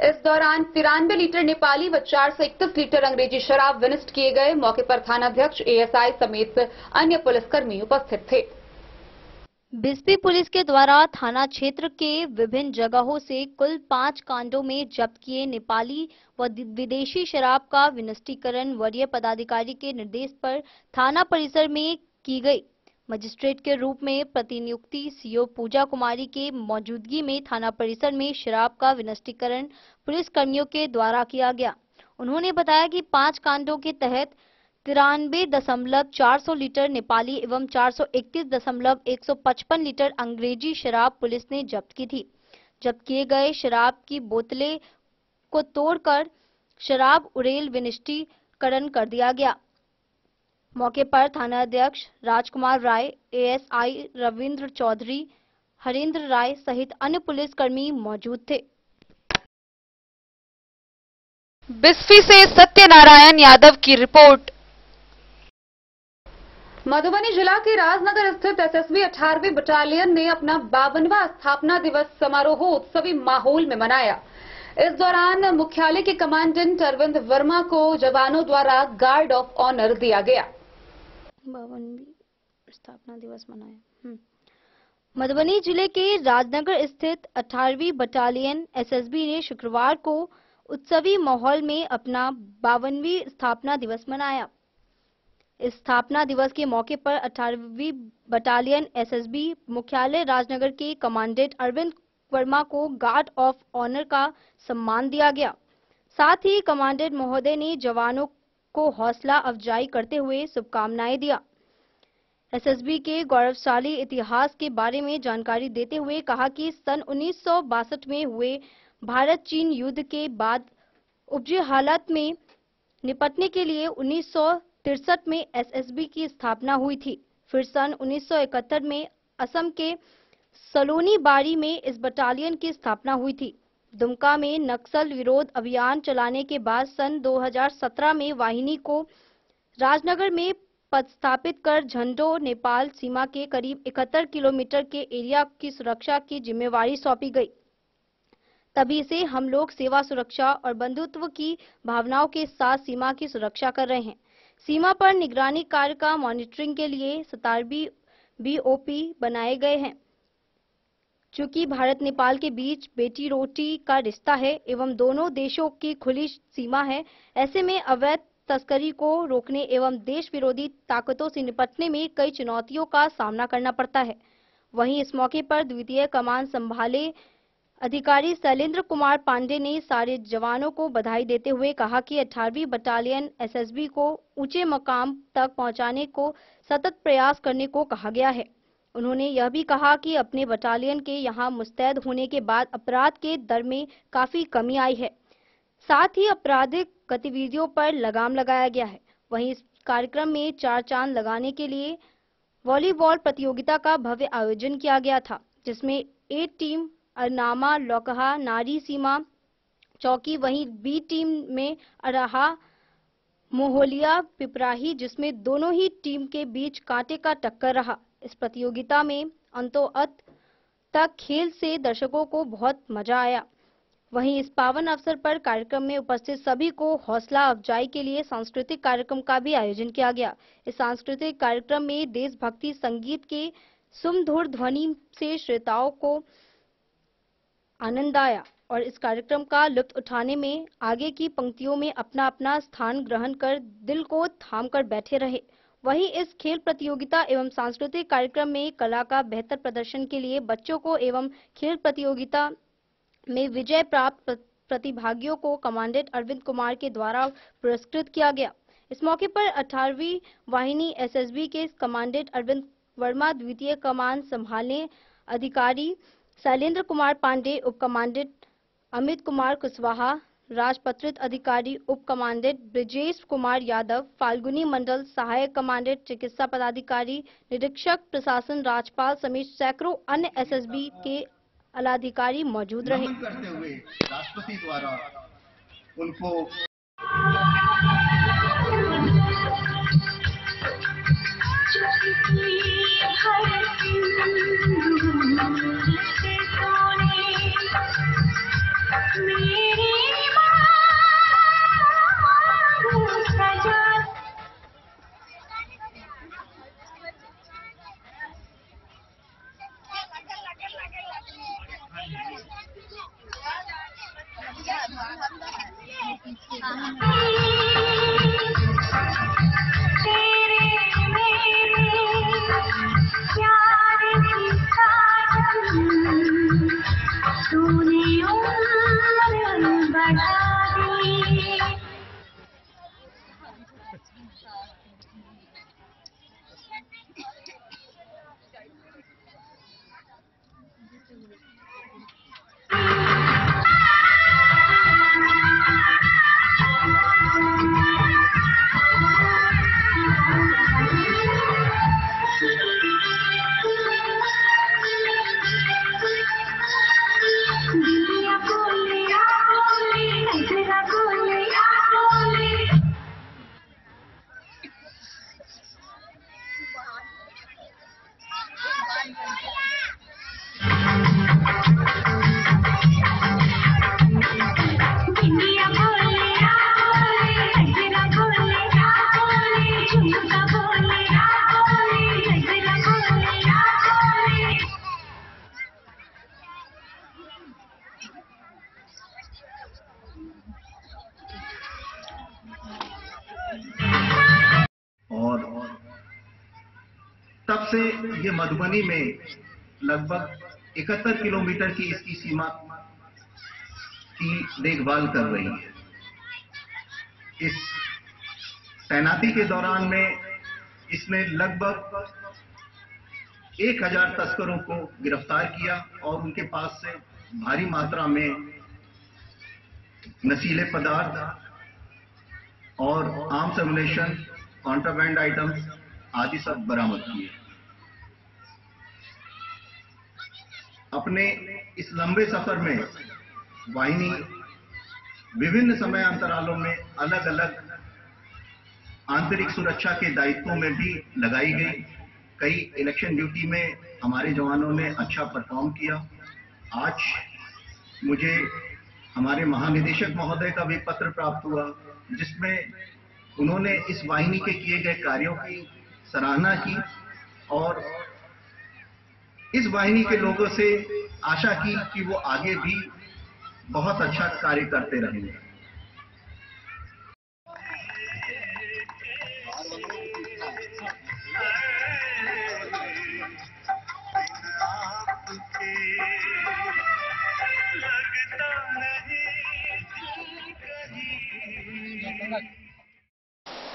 Speaker 1: इस दौरान 93 लीटर नेपाली व 431 लीटर अंग्रेजी शराब विनिष्ट किए गए। मौके पर थानाध्यक्ष, एएसआई समेत अन्य पुलिसकर्मी उपस्थित थे।
Speaker 2: बिस्फी पुलिस के द्वारा थाना क्षेत्र के विभिन्न जगहों से कुल 5 कांडों में जब्त किए नेपाली व विदेशी शराब का विनिष्टीकरण वरीय पदाधिकारी के निर्देश पर थाना परिसर में की गई। मजिस्ट्रेट के रूप में प्रतिनियुक्ति सीओ पूजा कुमारी के मौजूदगी में थाना परिसर में शराब का विनिष्टीकरण पुलिस कर्मियों के द्वारा किया गया। उन्होंने बताया कि 5 कांडों के तहत 93.400 लीटर नेपाली एवं 431.155 लीटर अंग्रेजी शराब पुलिस ने जब्त की थी। जब्त किए गए शराब की बोतलें को तोड़कर शराब उड़ेल विनिष्टीकरण कर दिया गया। मौके पर थाना अध्यक्ष राजकुमार राय, एएसआई रविंद्र चौधरी, हरेंद्र राय सहित अन्य पुलिसकर्मी मौजूद थे।
Speaker 1: बिस्फी से सत्यनारायण यादव की रिपोर्ट। मधुबनी जिला के राजनगर स्थित एसएसबी 18वीं बटालियन ने अपना 52वां स्थापना दिवस समारोह उत्सवी माहौल में मनाया। इस दौरान मुख्यालय के कमांडेंट अरविंद वर्मा को जवानों द्वारा गार्ड ऑफ ऑनर दिया गया।
Speaker 2: 52वां स्थापना दिवस मनाया। मधुबनी जिले के राजनगर स्थित 18वीं बटालियन एसएसबी ने शुक्रवार को उत्सवी माहौल में अपना 52वीं स्थापना दिवस मनाया। इस स्थापना दिवस के मौके पर 18वीं बटालियन एसएसबी मुख्यालय राजनगर के कमांडेंट अरविंद वर्मा को गार्ड ऑफ ऑनर का सम्मान दिया गया। साथ ही कमांडेंट महोदय ने जवानों को हौसला अफजाई करते हुए शुभकामनाएं दिया। एसएसबी के गौरवशाली इतिहास के बारे में जानकारी देते हुए कहा कि सन 1962 में हुए भारत चीन युद्ध के बाद उपजे हालात में निपटने के लिए 1963 में एसएसबी की स्थापना हुई थी। फिर सन 1971 में असम के सलोनी बारी में इस बटालियन की स्थापना हुई थी। दुमका में नक्सल विरोध अभियान चलाने के बाद सन 2017 में वाहिनी को राजनगर में पदस्थापित कर झंडो नेपाल सीमा के करीब 71 किलोमीटर के एरिया की सुरक्षा की जिम्मेवारी सौंपी गई। तभी से हम लोग सेवा सुरक्षा और बंधुत्व की भावनाओं के साथ सीमा की सुरक्षा कर रहे हैं। सीमा पर निगरानी कार्य का मॉनिटरिंग के लिए 17 बीओपी बनाए गए हैं। चूंकि भारत नेपाल के बीच बेटी रोटी का रिश्ता है एवं दोनों देशों की खुली सीमा है, ऐसे में अवैध तस्करी को रोकने एवं देश विरोधी ताकतों से निपटने में कई चुनौतियों का सामना करना पड़ता है। वहीं इस मौके पर द्वितीय कमान संभाले अधिकारी शैलेंद्र कुमार पांडे ने सारे जवानों को बधाई देते हुए कहा कि 18वीं बटालियन एसएसबी को ऊंचे मकाम तक पहुंचाने को सतत प्रयास करने को कहा गया है। उन्होंने यह भी कहा कि अपने बटालियन के यहां मुस्तैद होने के बाद अपराध के दर में काफी कमी आई है। साथ ही आपराधिक गतिविधियों पर लगाम लगाया गया है। वहीं इस कार्यक्रम में 4 चांद लगाने के लिए वॉलीबॉल प्रतियोगिता का भव्य आयोजन किया गया था, जिसमें ए टीम अरनामा लौकहा नारी सीमा चौकी, वहीं बी टीम में अराहा मोहलिया पिपराही, जिसमें दोनों ही टीम के बीच कांटे का टक्कर रहा। इस प्रतियोगिता में अंतोअंत तक खेल से दर्शकों को बहुत मजा आया। वहीं इस पावन अवसर पर कार्यक्रम में उपस्थित सभी को हौसला अफजाई के लिए सांस्कृतिक कार्यक्रम का भी आयोजन किया गया। इस सांस्कृतिक कार्यक्रम में देशभक्ति संगीत के सुमधुर ध्वनि से श्रोताओं को आनंद आया और इस कार्यक्रम का लुत्फ उठाने में आगे की पंक्तियों में अपना अपना स्थान ग्रहण कर दिल को थाम कर बैठे रहे। वहीं इस खेल प्रतियोगिता एवं सांस्कृतिक कार्यक्रम में कला का बेहतर प्रदर्शन के लिए बच्चों को एवं खेल प्रतियोगिता में विजय प्राप्त प्रतिभागियों को कमांडेंट अरविंद कुमार के द्वारा पुरस्कृत किया गया। इस मौके पर 18वीं वाहिनी एसएसबी के कमांडेंट अरविंद वर्मा, द्वितीय कमान संभालने अधिकारी शैलेंद्र कुमार पांडे, उप कमांडेंट अमित कुमार कुशवाहा, राजपत्रित अधिकारी उप कमांडेंट ब्रिजेश कुमार यादव, फाल्गुनी मंडल सहायक कमांडेंट चिकित्सा पदाधिकारी, निरीक्षक प्रशासन राजपाल समेत सैकड़ों अन्य एसएसबी के आलाधिकारी मौजूद रहे।
Speaker 16: करते हुए राष्ट्रपति द्वारा उनको
Speaker 17: हाँ।
Speaker 16: और तब से ये मधुबनी में लगभग 71 किलोमीटर की इसकी सीमा की देखभाल कर रही है। इस तैनाती के दौरान में इसने लगभग 1000 तस्करों को गिरफ्तार किया और उनके पास से भारी मात्रा में नशीले पदार्थ और आर्म्स एमुनेशन, कॉन्ट्राबैंड आइटम्स आदि सब बरामद किए। अपने इस लंबे सफर में वाहिनी विभिन्न समय अंतरालों में अलग अलग आंतरिक सुरक्षा के दायित्वों में भी लगाई गई। कई इलेक्शन ड्यूटी में हमारे जवानों ने अच्छा परफॉर्म किया। आज मुझे हमारे महानिदेशक महोदय का भी पत्र प्राप्त हुआ जिसमें उन्होंने इस वाहिनी के किए गए कार्यों की सराहना की और इस वाहिनी के लोगों से आशा की कि वो आगे भी बहुत अच्छा कार्य करते रहेंगे।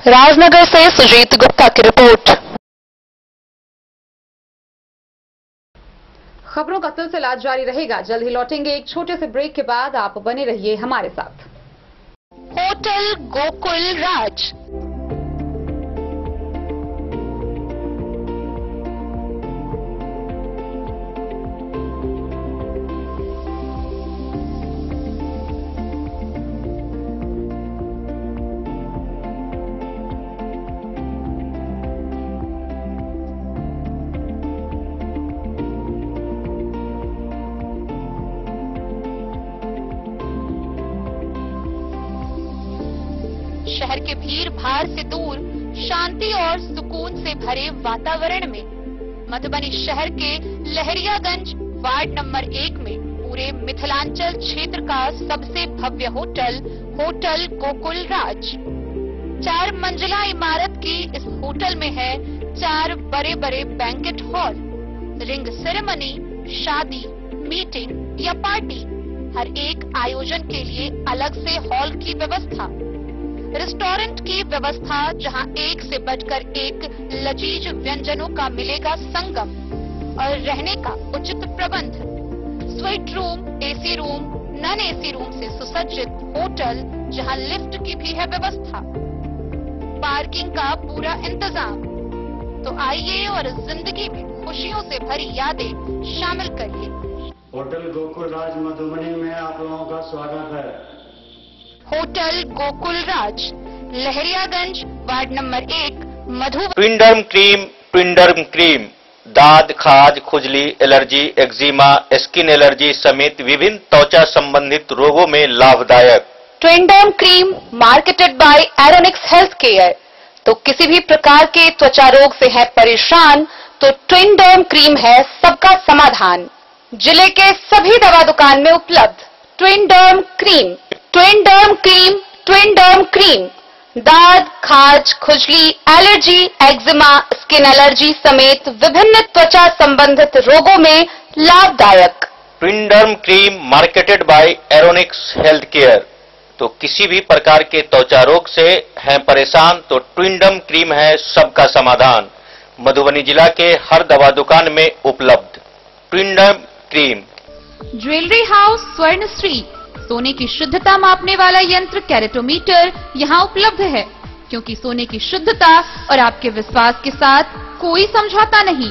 Speaker 1: राजनगर से सुजीत गुप्ता की रिपोर्ट। खबरों का सिलसिला जारी रहेगा। जल्द ही लौटेंगे एक छोटे से ब्रेक के बाद। आप बने रहिए हमारे साथ। होटल गोकुल राज। शहर के भीड़ भाड़ से दूर शांति और सुकून से भरे वातावरण में मधुबनी शहर के लहरियागंज वार्ड नंबर 1 में पूरे मिथिलांचल क्षेत्र का सबसे भव्य होटल होटल गोकुल राज। 4 मंजिला इमारत की इस होटल में है 4 बड़े बड़े बैंकेट हॉल, रिंग सेरेमनी, शादी, मीटिंग या पार्टी, हर एक आयोजन के लिए अलग से हॉल की व्यवस्था, रेस्टोरेंट की व्यवस्था जहां एक से बढ़कर एक लजीज व्यंजनों का मिलेगा संगम और रहने का उचित प्रबंध, suite room, AC room, non AC room से सुसज्जित होटल जहां लिफ्ट की भी है व्यवस्था, पार्किंग का पूरा इंतजाम। तो आइए और जिंदगी में खुशियों से भरी यादें शामिल करिए।
Speaker 17: होटल गोकुल राज मधुबनी में आप लोगों का स्वागत है।
Speaker 1: होटल गोकुल राज, Lahariaganj, ward number 1, Madhubani.
Speaker 18: ट्विंडर्म cream दाद, खाज, खुजली, एलर्जी, एक्जिमा, स्किन एलर्जी समेत विभिन्न त्वचा संबंधित रोगों में लाभदायक।
Speaker 1: Twinderm cream marketed by Aeronix health care. तो किसी भी प्रकार के त्वचा रोग से है परेशान तो ट्विंडर्म क्रीम है सबका समाधान। जिले के सभी दवा दुकान में उपलब्ध ट्विंडर्म क्रीम। ट्विंडर्म क्रीम, ट्विंडर्म क्रीम दाद, खाज, खुजली, एलर्जी, एक्जिमा, स्किन एलर्जी समेत विभिन्न त्वचा संबंधित रोगों में लाभदायक।
Speaker 18: Twinderm cream marketed by Aeronix health care. तो किसी भी प्रकार के त्वचा रोग से हैं परेशान तो ट्विंडम क्रीम है सबका समाधान। मधुबनी जिला के हर दवा दुकान में उपलब्ध ट्विंडम क्रीम।
Speaker 1: ज्वेलरी हाउस स्वर्ण श्री, सोने की शुद्धता मापने वाला यंत्र कैरेटोमीटर यहाँ उपलब्ध है, क्योंकि सोने की शुद्धता और आपके विश्वास के साथ कोई समझौता नहीं।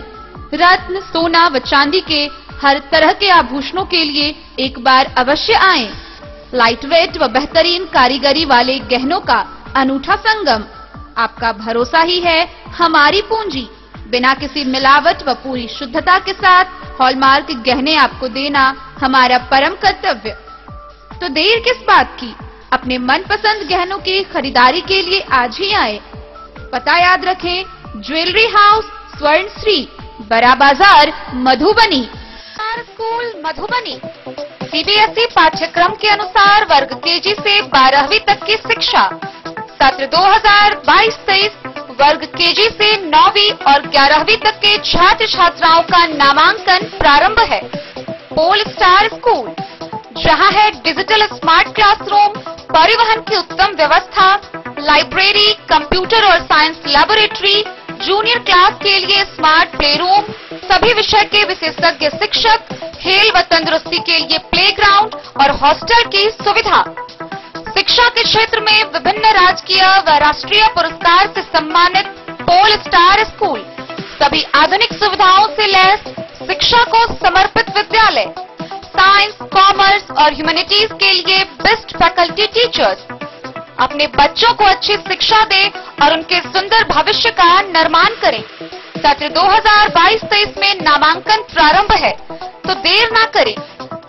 Speaker 1: रत्न, सोना व चांदी के हर तरह के आभूषणों के लिए एक बार अवश्य आएं। लाइट वेट व बेहतरीन कारीगरी वाले गहनों का अनूठा संगम, आपका भरोसा ही है हमारी पूंजी। बिना किसी मिलावट व पूरी शुद्धता के साथ हॉलमार्क गहने आपको देना हमारा परम कर्तव्य। तो देर किस बात की, अपने मनपसंद गहनों की खरीदारी के लिए आज ही आए। पता याद रखें, ज्वेलरी हाउस स्वर्ण श्री, बड़ा बाजार, मधुबनी। स्कूल मधुबनी सीबीएसई पाठ्यक्रम के अनुसार वर्ग केजी से 12वीं तक की शिक्षा। सत्र 2022-23 वर्ग केजी से 9वीं और 11वीं तक के छात्र छात्राओं का नामांकन प्रारंभ है। पोल स्टार स्कूल, जहां है डिजिटल स्मार्ट क्लासरूम, परिवहन की उत्तम व्यवस्था, लाइब्रेरी, कंप्यूटर और साइंस लैबोरेटरी, जूनियर क्लास के लिए स्मार्ट प्ले रूम, सभी विषय के विशेषज्ञ शिक्षक, खेल व तंदुरुस्ती के लिए प्लेग्राउंड और हॉस्टल की सुविधा। शिक्षा के क्षेत्र में विभिन्न राजकीय व राष्ट्रीय पुरस्कार से सम्मानित पोल स्टार स्कूल, सभी आधुनिक सुविधाओं से लैस शिक्षा को समर्पित विद्यालय। साइंस, कॉमर्स और ह्यूमैनिटीज के लिए बेस्ट फैकल्टी टीचर्स। अपने बच्चों को अच्छी शिक्षा दें और उनके सुंदर भविष्य का निर्माण करें। सत्र 2022-23 में नामांकन प्रारंभ है, तो देर ना करें।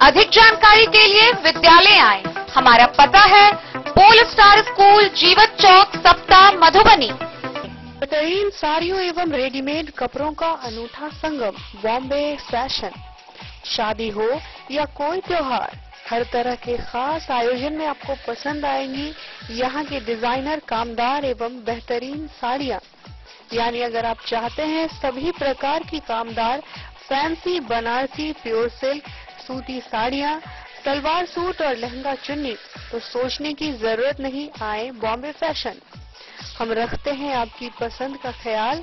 Speaker 1: अधिक जानकारी के लिए विद्यालय आएं। हमारा पता है पोल स्टार स्कूल, जीवत चौक, सप्ताह, मधुबनी।
Speaker 19: बेहतरीन साड़ियों एवं रेडीमेड कपड़ों का अनूठा संगम, बॉम्बे फैशन। शादी हो या कोई त्योहार, हर तरह के खास आयोजन में आपको पसंद आएंगी यहाँ की डिजाइनर, कामदार एवं बेहतरीन साड़ियाँ। यानी अगर आप चाहते हैं सभी प्रकार की कामदार, फैंसी, बनारसी, प्योर सिल्क, सूती साड़ियाँ, सलवार सूट और लहंगा चुन्नी, तो सोचने की जरूरत नहीं, आए बॉम्बे फैशन। हम रखते हैं आपकी पसंद का ख्याल।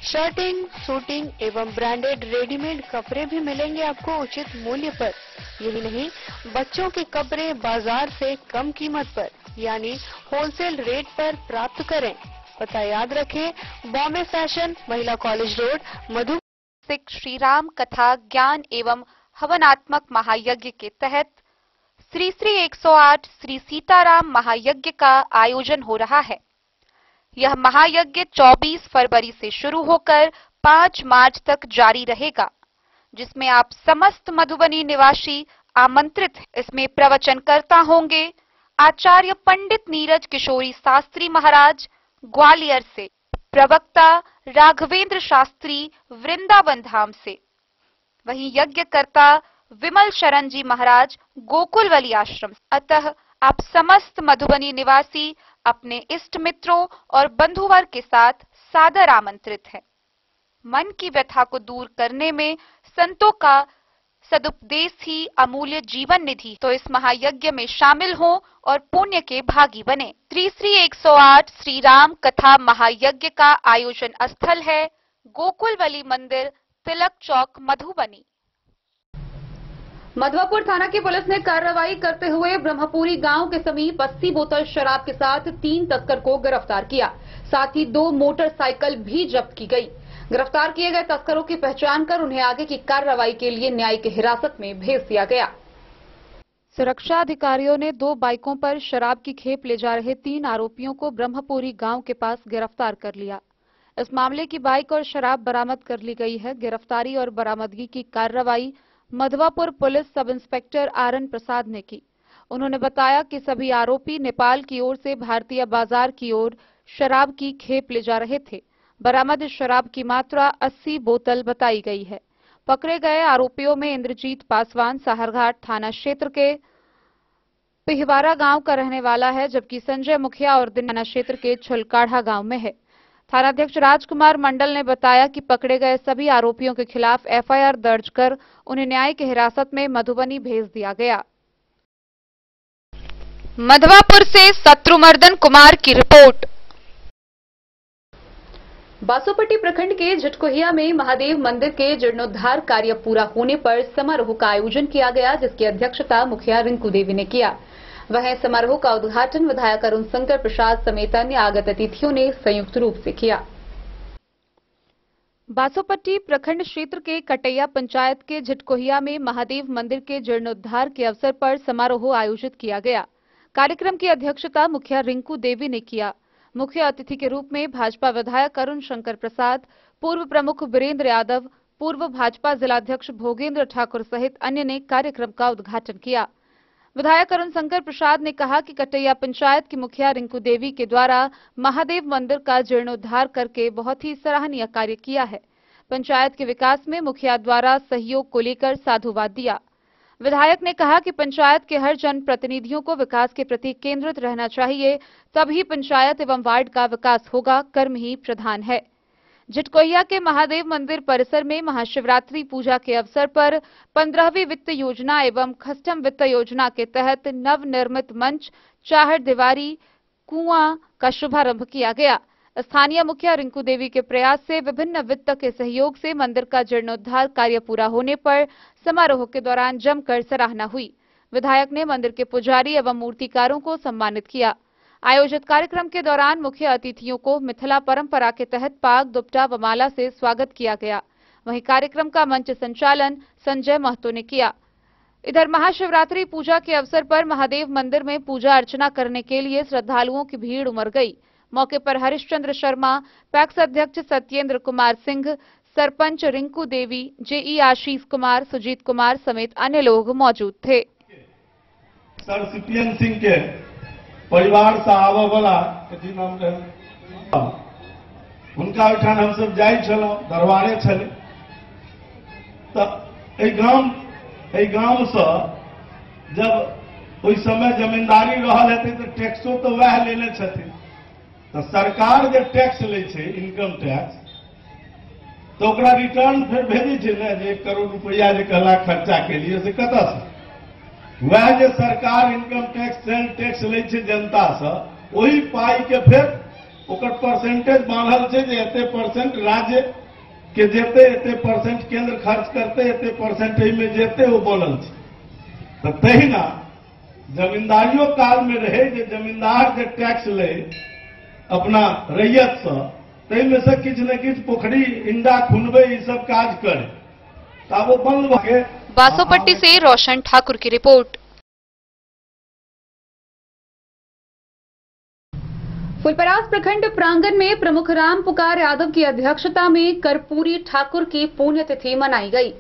Speaker 19: शर्टिंग, सूटिंग एवं ब्रांडेड रेडीमेड कपड़े भी मिलेंगे आपको उचित मूल्य पर। यही नहीं, बच्चों के कपड़े बाजार से कम कीमत पर यानी होलसेल रेट पर प्राप्त करें। पता याद रखें, बॉम्बे फैशन, महिला कॉलेज रोड, मधु।
Speaker 1: श्री राम कथा ज्ञान एवं हवनात्मक महायज्ञ के तहत श्री 108 श्री सीताराम महायज्ञ का आयोजन हो रहा है। यह महायज्ञ 24 फरवरी से शुरू होकर 5 मार्च तक जारी रहेगा, जिसमें आप समस्त मधुबनी निवासी आमंत्रित हैं। इसमें प्रवचनकर्ता होंगे आचार्य पंडित नीरज किशोरी शास्त्री महाराज ग्वालियर से, प्रवक्ता राघवेंद्र शास्त्री वृंदावन धाम से, वहीं यज्ञकर्ता विमल शरण जी महाराज गोकुलवली आश्रम। अतः आप समस्त मधुबनी निवासी अपने इष्ट मित्रों और बंधुवर्ग के साथ सादर आमंत्रित हैं। मन की व्यथा को दूर करने में संतों का सदुपदेश ही अमूल्य जीवन निधि। तो इस महायज्ञ में शामिल हों और पुण्य के भागी बने। श्री 108 श्री राम कथा महायज्ञ का आयोजन स्थल है गोकुलवली मंदिर, तिलक चौक, मधुबनी। मधवापुर थाना की पुलिस ने कार्रवाई करते हुए ब्रह्मपुरी गांव के समीप 80 बोतल शराब के साथ 3 तस्कर को गिरफ्तार किया। साथ ही 2 मोटरसाइकिल भी जब्त की गई। गिरफ्तार किए गए तस्करों की पहचान कर उन्हें आगे की कार्रवाई के लिए न्यायिक हिरासत में भेज दिया गया। सुरक्षा अधिकारियों ने 2 बाइकों पर शराब की खेप ले जा रहे 3 आरोपियों को ब्रह्मपुरी गांव के पास गिरफ्तार कर लिया। इस मामले की बाइक और शराब बरामद कर ली गई है। गिरफ्तारी और बरामदगी की कार्रवाई Madhwapur police sub inspector RN Prasad ने की। उन्होंने बताया कि सभी आरोपी नेपाल की ओर से भारतीय बाजार की ओर शराब की खेप ले जा रहे थे। बरामद शराब की मात्रा 80 बोतल बताई गई है। पकड़े गए आरोपियों में इंद्रजीत पासवान साहरघाट थाना क्षेत्र के पिहवारा गांव का रहने वाला है, जबकि संजय मुखिया और दिन थाना क्षेत्र के छुलकाढ़ा गांव में है। थानाध्यक्ष राजकुमार मंडल ने बताया कि पकड़े गए सभी आरोपियों के खिलाफ एफआईआर दर्ज कर उन्हें न्यायिक हिरासत में मधुबनी भेज दिया गया।
Speaker 2: मधवापुर से शत्रुमर्दन कुमार की रिपोर्ट।
Speaker 1: बासोपट्टी प्रखंड के झटकोहिया में महादेव मंदिर के जीर्णोद्धार कार्य पूरा होने पर समारोह का आयोजन किया गया, जिसकी अध्यक्षता मुखिया रिंकू देवी ने किया। वहीं समारोह का उद्घाटन विधायक अरुण शंकर प्रसाद समेत अन्य आगत अतिथियों ने संयुक्त रूप से किया। बासोपट्टी प्रखंड क्षेत्र के कटैया पंचायत के झटकोहिया में महादेव मंदिर के जीर्णोद्धार के अवसर पर समारोह आयोजित किया गया। कार्यक्रम की अध्यक्षता मुखिया रिंकू देवी ने किया। मुख्य अतिथि के रूप में भाजपा विधायक अरुण शंकर प्रसाद, पूर्व प्रमुख वीरेंद्र यादव, पूर्व भाजपा जिलाध्यक्ष भोगेंद्र ठाकुर सहित अन्य ने कार्यक्रम का उद्घाटन किया। विधायक अरुण शंकर प्रसाद ने कहा कि कटैया पंचायत की मुखिया रिंकू देवी के द्वारा महादेव मंदिर का जीर्णोद्धार करके बहुत ही सराहनीय कार्य किया है। पंचायत के विकास में मुखिया द्वारा सहयोग को लेकर साधुवाद दिया। विधायक ने कहा कि पंचायत के हर जनप्रतिनिधियों को विकास के प्रति केंद्रित रहना चाहिए, तभी पंचायत एवं वार्ड का विकास होगा, कर्म ही प्रधान है। झटकोहिया के महादेव मंदिर परिसर में महाशिवरात्रि पूजा के अवसर पर 15वीं वित्त योजना एवं खष्टम वित्त योजना के तहत नवनिर्मित मंच, चाहर दीवारी, कुआं का शुभारंभ किया गया। स्थानीय मुखिया रिंकू देवी के प्रयास से विभिन्न वित्त के सहयोग से मंदिर का जीर्णोद्धार कार्य पूरा होने पर समारोह के दौरान जमकर सराहना हुई। विधायक ने मंदिर के पुजारी एवं मूर्तिकारों को सम्मानित किया। आयोजित कार्यक्रम के दौरान मुख्य अतिथियों को मिथिला परंपरा के तहत पाग, दुपट्टा व माला से स्वागत किया गया। वहीं कार्यक्रम का मंच संचालन संजय महतो ने किया। इधर महाशिवरात्रि पूजा के अवसर पर महादेव मंदिर में पूजा अर्चना करने के लिए श्रद्धालुओं की भीड़ उमड़ गई। मौके पर हरिश्चंद्र शर्मा, पैक्स अध्यक्ष सत्येंद्र कुमार सिंह, सरपंच रिंकू देवी, जेई आशीष कुमार, सुजीत कुमार समेत अन्य लोग मौजूद थे।
Speaker 20: सर सीपीएन सिंह के परिवार से आवा वाला कथी नाम रहे, उनका उठान हम सब जाय छलो, दरबारे छले। तो गांव से जब ओइ समय जमींदारी रहल हेतै तो टैक्सो तो वह लेने छथिन। तो सरकार जो टैक्स ले छे, इनकम टैक्स, तो ओकरा रिटर्न फिर भेजी छे ने, 1 करोड़ रुपया जे कहला खर्चा के लिए से कतऽ से वह जो सरकार इनकम टैक्स सेल टैक्स ले छे जनता से, वही पाई के फिर ओकर परसेंटेज बांधल छे जे एते परसेंट राज्य के जेते, एते परसेंट केंद्र खर्च करते, एते परसेंट में जेते वो बनल छे। तो तहिना जमींदारियों काल में रहे जे जमींदार जे टैक्स ले अपना रैयत से किछ न किछ पोखरी इंडा खुनबे ई सब काज करे, तब वो बंद भगे।
Speaker 2: बासोपट्टी से रोशन ठाकुर की रिपोर्ट।
Speaker 1: फुलपरास प्रखंड प्रांगण में प्रमुख राम पुकार यादव की अध्यक्षता में कर्पूरी ठाकुर की पुण्यतिथि मनाई गई।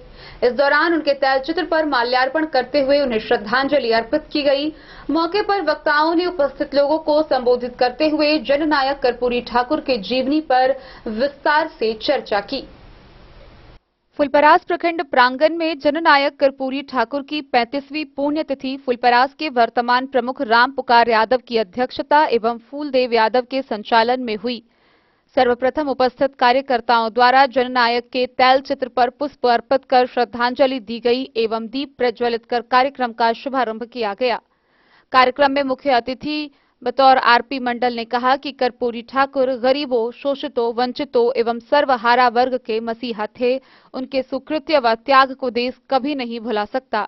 Speaker 1: इस दौरान उनके तैलचित्र पर माल्यार्पण करते हुए उन्हें श्रद्धांजलि अर्पित की गई। मौके पर वक्ताओं ने उपस्थित लोगों को संबोधित करते हुए जननायक कर्पूरी ठाकुर के जीवनी पर विस्तार से चर्चा की। फुलपरास प्रखंड प्रांगण में जननायक कर्पूरी ठाकुर की 35वीं पुण्यतिथि फुलपरास के वर्तमान प्रमुख राम पुकार यादव की अध्यक्षता एवं फूलदेव यादव के संचालन में हुई। सर्वप्रथम उपस्थित कार्यकर्ताओं द्वारा जननायक के तैल चित्र पर पुष्प अर्पित कर श्रद्धांजलि दी गई एवं दीप प्रज्वलित कर कार्यक्रम का शुभारंभ किया गया। कार्यक्रम में मुख्य अतिथि बतौर आरपी मंडल ने कहा कि कर्पूरी ठाकुर गरीबों, शोषितों, वंचितों एवं सर्वहारा वर्ग के मसीहा थे। उनके सुकृत्य व त्याग को देश कभी नहीं भुला सकता।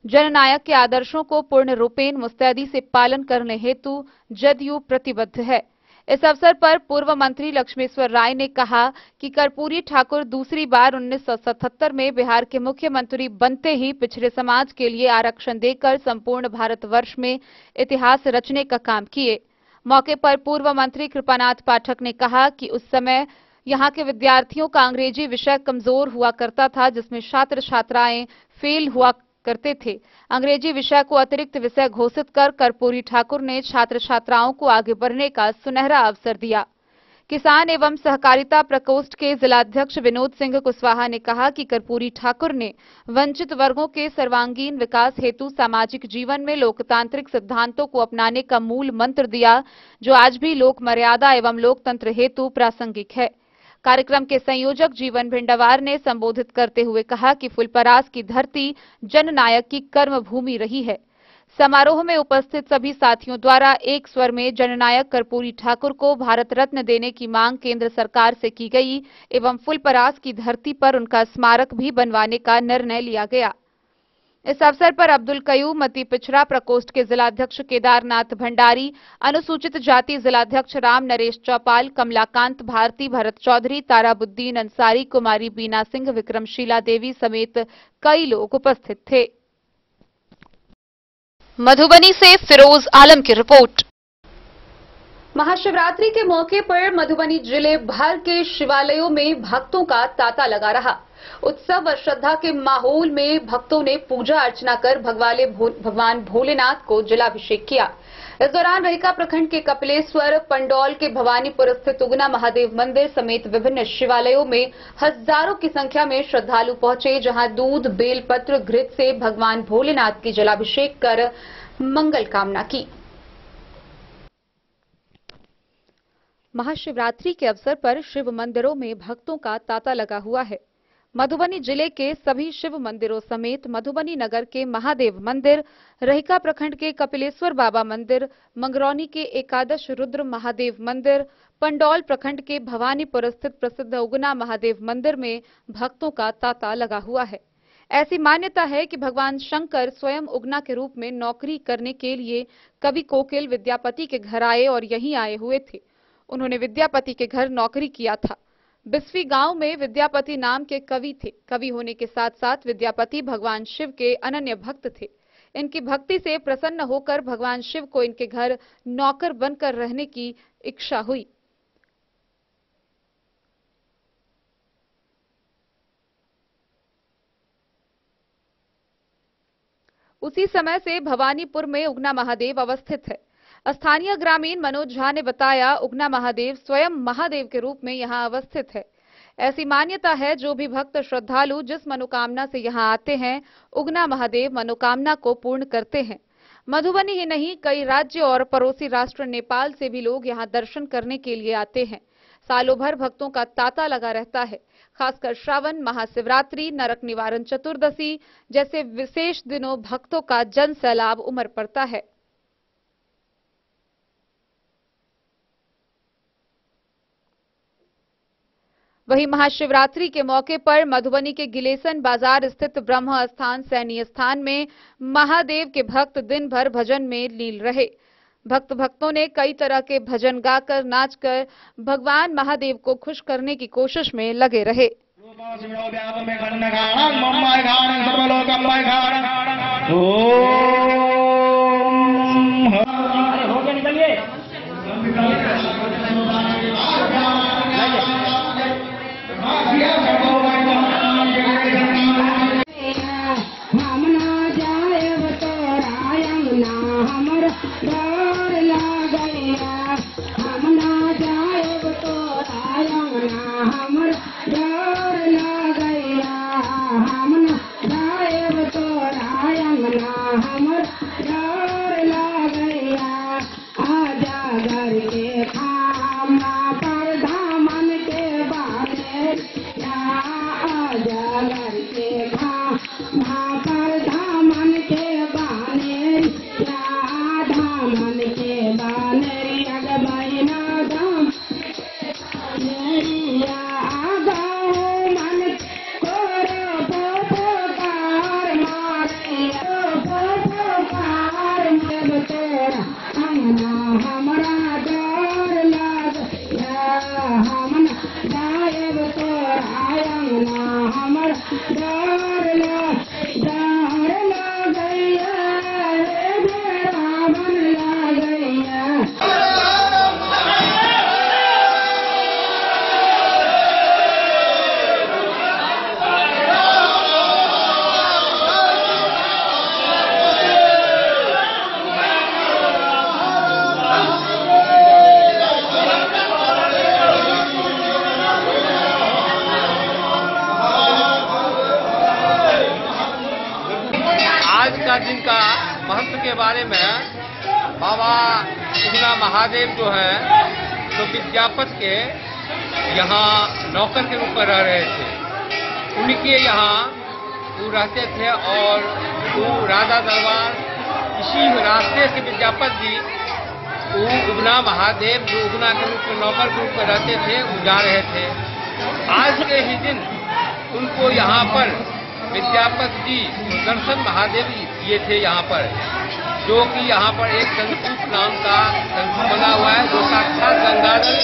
Speaker 1: जननायक के आदर्शों को पूर्ण रूपेण मुस्तैदी से पालन करने हेतु जदयू प्रतिबद्ध है। इस अवसर पर पूर्व मंत्री लक्ष्मेश्वर राय ने कहा कि कर्पूरी ठाकुर दूसरी बार 1977 में बिहार के मुख्यमंत्री बनते ही पिछड़े समाज के लिए आरक्षण देकर संपूर्ण भारतवर्ष में इतिहास रचने का काम किए। मौके पर पूर्व मंत्री कृपानाथ पाठक ने कहा कि उस समय यहाँ के विद्यार्थियों का अंग्रेजी विषय कमजोर हुआ करता था, जिसमें छात्र छात्राएं फेल हुआ करते थे। अंग्रेजी विषय को अतिरिक्त विषय घोषित कर कर्पूरी ठाकुर ने छात्र छात्राओं को आगे बढ़ने का सुनहरा अवसर दिया। किसान एवं सहकारिता प्रकोष्ठ के जिलाध्यक्ष विनोद सिंह कुशवाहा ने कहा कि कर्पूरी ठाकुर ने वंचित वर्गों के सर्वांगीण विकास हेतु सामाजिक जीवन में लोकतांत्रिक सिद्धांतों को अपनाने का मूल मंत्र दिया, जो आज भी लोक मर्यादा एवं लोकतंत्र हेतु प्रासंगिक है। कार्यक्रम के संयोजक जीवन भिंडावार ने संबोधित करते हुए कहा कि फुलपरास की धरती जननायक की कर्म भूमि रही है। समारोह में उपस्थित सभी साथियों द्वारा एक स्वर में जननायक कर्पूरी ठाकुर को भारत रत्न देने की मांग केंद्र सरकार से की गई एवं फुलपरास की धरती पर उनका स्मारक भी बनवाने का निर्णय लिया गया। इस अवसर पर अब्दुल कयूम अति पिछड़ा प्रकोष्ठ के जिलाध्यक्ष केदारनाथ भंडारी, अनुसूचित जाति जिलाध्यक्ष राम नरेश चौपाल, कमलाकांत भारती, भरत चौधरी, ताराबुद्दीन अंसारी, कुमारी बीना सिंह, विक्रमशीला देवी समेत कई लोग उपस्थित थे। मधुबनी से फिरोज आलम की रिपोर्ट। महाशिवरात्रि के मौके पर मधुबनी जिले भर के शिवालयों में भक्तों का तांता लगा रहा। उत्सव व श्रद्धा के माहौल में भक्तों ने पूजा अर्चना कर भगवान भोलेनाथ को जलाभिषेक किया। इस दौरान रहिका प्रखंड के कपिलेश्वर, पंडौल के भवानीपुर स्थित उगना महादेव मंदिर समेत विभिन्न शिवालयों में हजारों की संख्या में श्रद्धालु पहुंचे, जहां दूध, बेलपत्र, घृत से भगवान भोलेनाथ की जलाभिषेक कर मंगल कामना की। महाशिवरात्रि के अवसर पर शिव मंदिरों में भक्तों का तांता लगा हुआ है। मधुबनी जिले के सभी शिव मंदिरों समेत मधुबनी नगर के महादेव मंदिर, रहिका प्रखंड के कपिलेश्वर बाबा मंदिर, मंगरौनी के एकादश रुद्र महादेव मंदिर, पंडौल प्रखंड के भवानीपुर स्थित प्रसिद्ध उगना महादेव मंदिर में भक्तों का तांता लगा हुआ है। ऐसी मान्यता है कि भगवान शंकर स्वयं उगना के रूप में नौकरी करने के लिए कवि कोकिल विद्यापति के घर आए और यहीं आए हुए थे। उन्होंने विद्यापति के घर नौकरी किया था। बिस्वी गांव में विद्यापति नाम के कवि थे। कवि होने के साथ साथ विद्यापति भगवान शिव के अनन्य भक्त थे। इनकी भक्ति से प्रसन्न होकर भगवान शिव को इनके घर नौकर बनकर रहने की इच्छा हुई। उसी समय से भवानीपुर में उगना महादेव अवस्थित है। स्थानीय ग्रामीण मनोज झा ने बताया, उगना महादेव स्वयं महादेव के रूप में यहां अवस्थित है। ऐसी मान्यता है, जो भी भक्त श्रद्धालु जिस मनोकामना से यहां आते हैं, उगना महादेव मनोकामना को पूर्ण करते हैं। मधुबनी ही नहीं, कई राज्य और पड़ोसी राष्ट्र नेपाल से भी लोग यहां दर्शन करने के लिए आते हैं। सालों भर भक्तों का तांता लगा रहता है। खासकर श्रावण, महाशिवरात्रि, नरक निवारण चतुर्दशी जैसे विशेष दिनों भक्तों का जन सैलाब उमड़ पड़ता है। वहीं महाशिवरात्रि के मौके पर मधुबनी के गिलेसन बाजार स्थित ब्रह्म स्थान सैनी स्थान में महादेव के भक्त दिन भर भजन में लीन रहे। भक्तों ने कई तरह के भजन गाकर, नाचकर भगवान महादेव को खुश करने की कोशिश में लगे रहे।
Speaker 21: जिनका महत्व के बारे में बाबा उगना महादेव जो है, तो विद्यापति के यहाँ नौकर के रूप में रह रहे थे। उनके यहाँ वो रहते थे और वो राजा दरबार इसी रास्ते से विद्यापत जी उगना महादेव जो उगना के रूप में नौकर के रूप में रहते थे वो जा रहे थे। आज के ही दिन उनको यहाँ पर विद्यापत जी दर्शन महादेव किए थे यहाँ पर, जो कि यहाँ पर एक शंकुत नाम का शंकु बना हुआ है जो साक्षात गंगाजल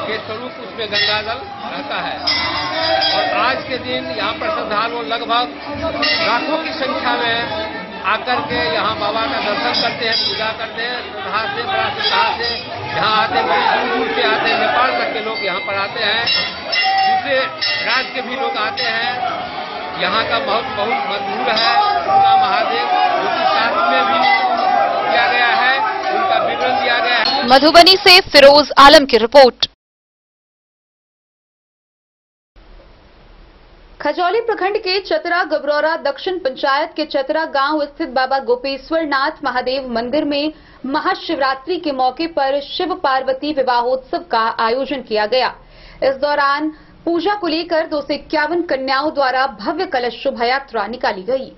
Speaker 21: के स्वरूप उसमें गंगाजल रहता है। और आज के दिन यहाँ पर श्रद्धालु लगभग लाखों की संख्या में आकर के यहाँ बाबा का दर्शन करते हैं, पूजा करते हैं, श्रद्धा से बड़ा श्रद्धा से यहाँ आते हैं, बड़ी दूर दूर से आते हैं, नेपाल तक के लोग यहाँ पर आते हैं, दूसरे राज्य के भी लोग आते हैं। यहाँ का बहुत मशहूर है उगना महादेव, जो कि शास्त्र में भी किया गया है, उनका विवरण दिया गया है।
Speaker 19: मधुबनी से फिरोज आलम की रिपोर्ट।
Speaker 1: खजौली प्रखंड के चतरा गबरौरा दक्षिण पंचायत के चतरा गांव स्थित बाबा गोपेश्वर नाथ महादेव मंदिर में महाशिवरात्रि के मौके पर शिव पार्वती विवाहोत्सव का आयोजन किया गया। इस दौरान पूजा को लेकर 251 कन्याओं द्वारा भव्य कलश शोभा यात्रा निकाली गई।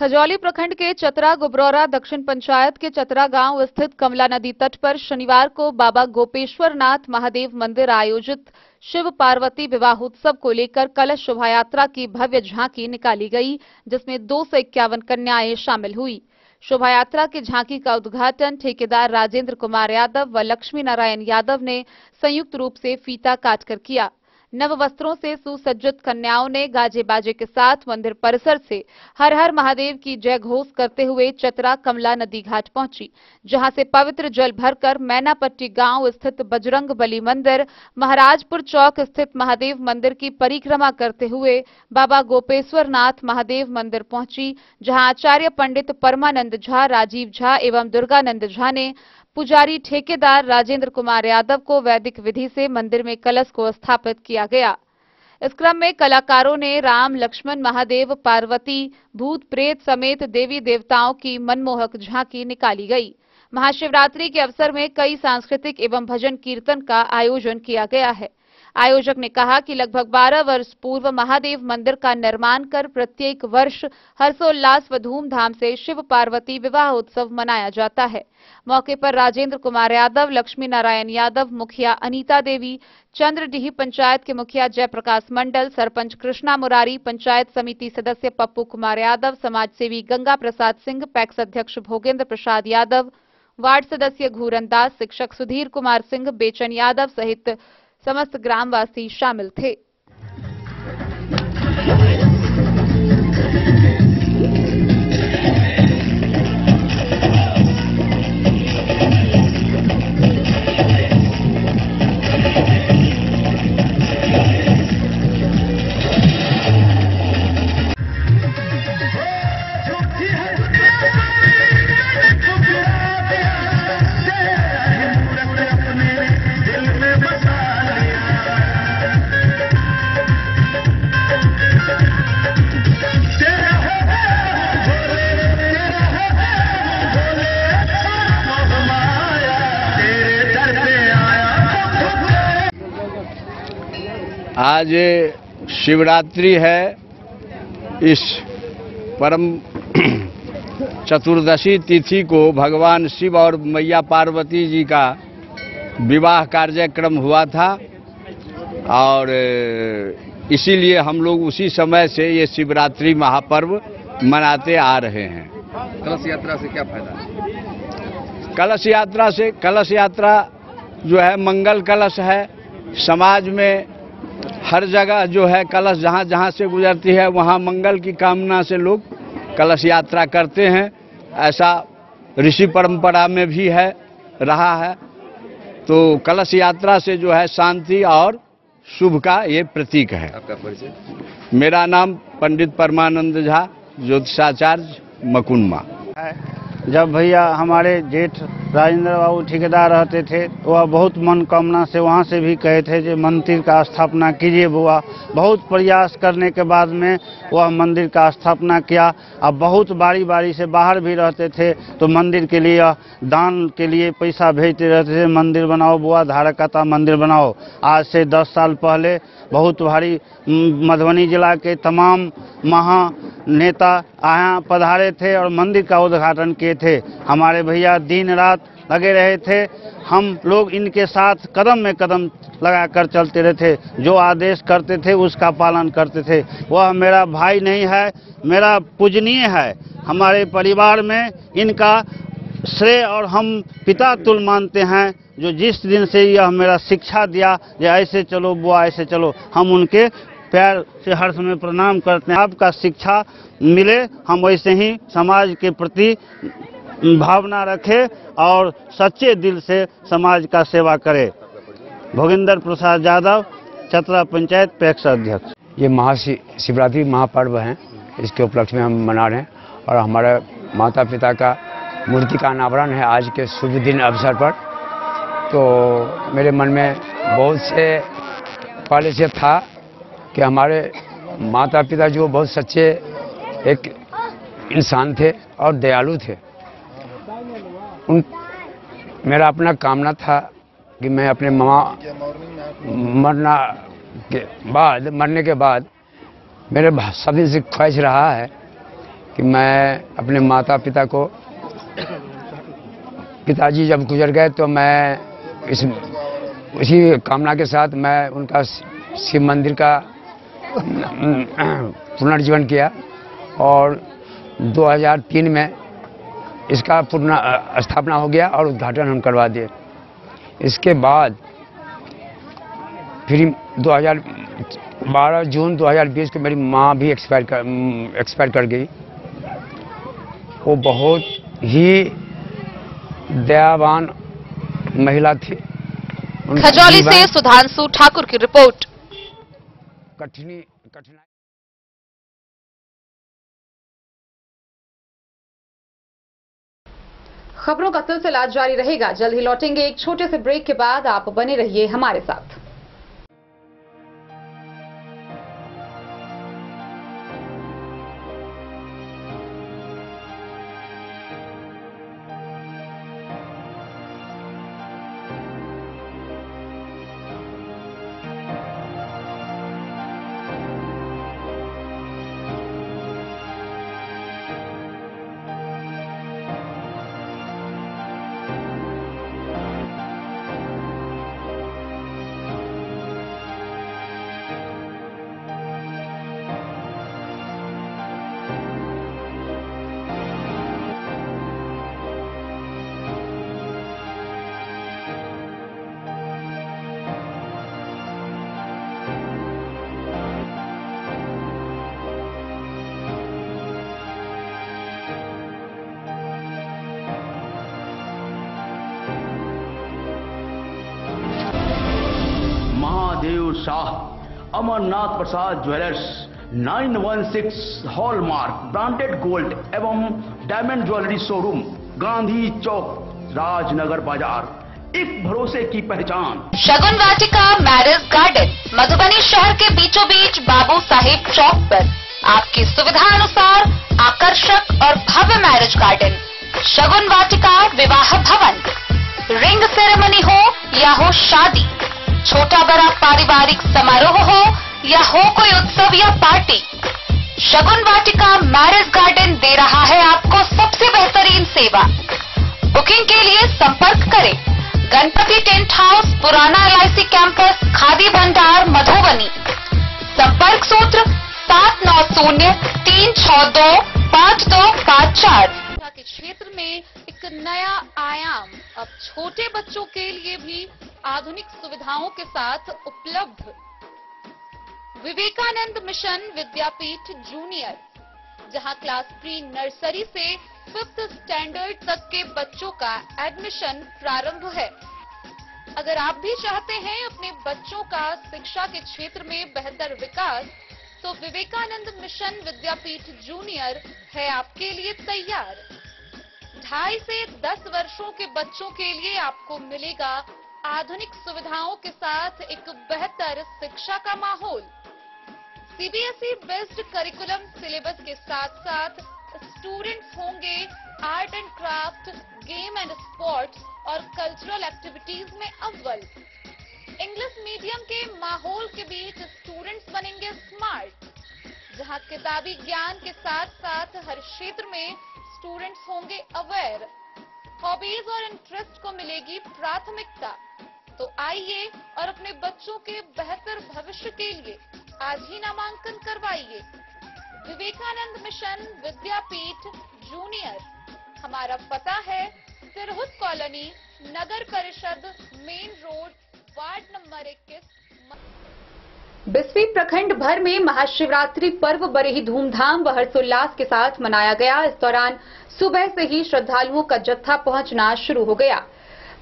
Speaker 1: खजौली प्रखंड के चतरा गुबरौरा दक्षिण पंचायत के चतरा गांव स्थित कमला नदी तट पर शनिवार को बाबा गोपेश्वर नाथ महादेव मंदिर आयोजित शिव पार्वती विवाहोत्सव को लेकर कलश शोभा यात्रा की भव्य झांकी निकाली गई, जिसमें 251 कन्याएं शामिल हुई। शोभा यात्रा की झांकी का उद्घाटन ठेकेदार राजेंद्र कुमार यादव व लक्ष्मी नारायण यादव ने संयुक्त रूप से फीता काटकर किया। नव वस्त्रों से सुसज्जित कन्याओं ने गाजे बाजे के साथ मंदिर परिसर से हर हर महादेव की जय घोष करते हुए चतरा कमला नदी घाट पहुंची, जहां से पवित्र जल भरकर मैनापट्टी गांव स्थित बजरंग बली मंदिर, महाराजपुर चौक स्थित महादेव मंदिर की परिक्रमा करते हुए बाबा गोपेश्वर नाथ महादेव मंदिर पहुंची, जहां आचार्य पंडित परमानंद झा, राजीव झा एवं दुर्गानंद झा ने पुजारी ठेकेदार राजेंद्र कुमार यादव को वैदिक विधि से मंदिर में कलश को स्थापित किया गया। इस क्रम में कलाकारों ने राम, लक्ष्मण, महादेव, पार्वती, भूत प्रेत समेत देवी देवताओं की मनमोहक झांकी निकाली गई। महाशिवरात्रि के अवसर में कई सांस्कृतिक एवं भजन कीर्तन का आयोजन किया गया है। आयोजक ने कहा कि लगभग 12 वर्ष पूर्व महादेव मंदिर का निर्माण कर प्रत्येक वर्ष हर्षोल्लास व धूमधाम से शिव पार्वती विवाह उत्सव मनाया जाता है। मौके पर राजेंद्र कुमार यादव, लक्ष्मी नारायण यादव, मुखिया अनीता देवी, चंद्रडीही पंचायत के मुखिया जयप्रकाश मंडल, सरपंच कृष्णा मुरारी, पंचायत समिति सदस्य पप्पू कुमार यादव, समाज सेवी गंगा प्रसाद सिंह, पैक्स अध्यक्ष भोगेंद्र प्रसाद यादव, वार्ड सदस्य घूरन दास, शिक्षक सुधीर कुमार सिंह, बेचन यादव सहित समस्त ग्रामवासी शामिल थे।
Speaker 3: आज शिवरात्रि है। इस परम चतुर्दशी तिथि को भगवान शिव और मैया पार्वती जी का विवाह कार्यक्रम हुआ था और इसीलिए हम लोग उसी समय से ये शिवरात्रि महापर्व मनाते आ रहे हैं।
Speaker 12: कलश यात्रा से क्या फायदा?
Speaker 3: कलश यात्रा जो है मंगल कलश है। समाज में हर जगह जो है कलश जहाँ जहाँ से गुजरती है वहाँ मंगल की कामना से लोग कलश यात्रा करते हैं। ऐसा ऋषि परंपरा में भी है रहा है। तो कलश यात्रा से जो है शांति और शुभ का ये प्रतीक है।
Speaker 12: आपका परिचय?
Speaker 3: मेरा नाम पंडित परमानंद झा, ज्योतिषाचार्य मकुनमा।
Speaker 22: जब भैया हमारे जेठ राजेंद्र बाबू ठेकेदार रहते थे, वह बहुत मनोकामना से वहाँ से भी कहे थे कि मंदिर का स्थापना कीजिए बुआ। बहुत प्रयास करने के बाद में वह मंदिर का स्थापना किया। अब बहुत बारी बारी से बाहर भी रहते थे तो मंदिर के लिए दान के लिए पैसा भेजते रहते थे, मंदिर बनाओ बुआ, धाराकाता मंदिर बनाओ। आज से 10 साल पहले बहुत भारी मधुबनी जिला के तमाम नेता यहाँ पधारे थे और मंदिर का उद्घाटन किए थे। हमारे भैया दिन रात लगे रहे थे, हम लोग इनके साथ कदम में कदम लगाकर चलते रहे थे। जो आदेश करते थे उसका पालन करते थे। वह मेरा भाई नहीं है, मेरा पूजनीय है। हमारे परिवार में इनका श्रेय और हम पिता तुल्य मानते हैं। जो जिस दिन से यह मेरा शिक्षा दिया, ये ऐसे चलो बुआ ऐसे चलो, हम उनके पैर से हर समय प्रणाम करते हैं। आपका शिक्षा मिले, हम वैसे ही समाज के प्रति भावना रखें और सच्चे दिल से समाज का सेवा करें। भोगिंदर प्रसाद यादव, चतरा पंचायत पैक्स अध्यक्ष।
Speaker 6: ये महाशिवरात्रि महापर्व है, इसके उपलक्ष्य में हम मना रहे हैं और हमारे माता पिता का मूर्ति का अनावरण है आज के शुभ दिन अवसर पर। तो मेरे मन में बहुत से पहले से था कि हमारे माता पिता जो बहुत सच्चे एक इंसान थे और दयालु थे। मेरा अपना कामना था कि मैं अपने माँ मरने के बाद मेरे सभी से ख्वाहिश रहा है कि मैं अपने माता पिता को, पिताजी जब गुजर गए तो मैं उसी कामना के साथ मैं उनका शिव मंदिर का पुनर्जीवन किया और 2003 में इसका स्थापना हो गया और उद्घाटन हम करवा दिए। इसके बाद फिर 12 जून 2020 को मेरी माँ भी एक्सपायर कर गई। वो बहुत ही दयावान महिला थी।
Speaker 19: खजौली से सुधांशु ठाकुर की रिपोर्ट।
Speaker 6: कठिनाई
Speaker 1: खबरों का सिलसिला जारी रहेगा। जल्द ही लौटेंगे एक छोटे से ब्रेक के बाद। आप बने रहिए हमारे साथ।
Speaker 7: महादेव शाह, अमरनाथ प्रसाद ज्वेलर्स, 916 हॉलमार्क ब्रांडेड गोल्ड एवं डायमंड ज्वेलरी शोरूम, गांधी चौक, राजनगर बाजार, एक भरोसे की पहचान।
Speaker 19: शगुन वाटिका मैरिज गार्डन, मधुबनी शहर के बीचों बीच बाबू साहेब चौक पर आपकी सुविधा अनुसार आकर्षक और भव्य मैरिज गार्डन। शगुन वाटिका विवाह भवन, रिंग सेरेमनी हो या हो शादी, छोटा बड़ा पारिवारिक समारोह हो या हो कोई उत्सव या पार्टी, शगुन वाटिका मैरिज गार्डन दे रहा है आपको सबसे बेहतरीन सेवा। बुकिंग के लिए संपर्क करें गणपति टेंट हाउस, पुराना LIC कैंपस, खादी भंडार, मधुबनी। संपर्क सूत्र 7903625254।
Speaker 1: के क्षेत्र में एक नया आयाम अब छोटे बच्चों के लिए भी आधुनिक सुविधाओं के साथ उपलब्ध। विवेकानंद मिशन विद्यापीठ जूनियर, जहां क्लास प्री नर्सरी से 5th स्टैंडर्ड तक के बच्चों का एडमिशन प्रारंभ है। अगर आप भी चाहते हैं अपने बच्चों का शिक्षा के क्षेत्र में बेहतर विकास, तो विवेकानंद मिशन विद्यापीठ जूनियर है आपके लिए तैयार। 2.5 से 10 वर्षों के बच्चों के लिए आपको मिलेगा आधुनिक सुविधाओं के साथ एक बेहतर शिक्षा का माहौल। CBSE बेस्ड करिकुलम सिलेबस के साथ साथ स्टूडेंट्स होंगे art and craft, game and sports और कल्चरल एक्टिविटीज में अव्वल। इंग्लिश मीडियम के माहौल के बीच स्टूडेंट्स बनेंगे स्मार्ट, जहां
Speaker 8: जहां किताबी ज्ञान के साथ साथ हर क्षेत्र में स्टूडेंट्स होंगे अवेयर, हॉबीज और इंटरेस्ट को मिलेगी प्राथमिकता। तो आइए और अपने बच्चों के बेहतर भविष्य के लिए आज ही नामांकन करवाइए। विवेकानंद मिशन विद्यापीठ जूनियर, हमारा पता है तिरहुत कॉलोनी, नगर परिषद, main road, ward number 21।
Speaker 1: Bisfi प्रखंड भर में महाशिवरात्रि पर्व बड़े ही धूमधाम व हर्षोल्लास के साथ मनाया गया। इस दौरान सुबह से ही श्रद्धालुओं का जत्था पहुंचना शुरू हो गया।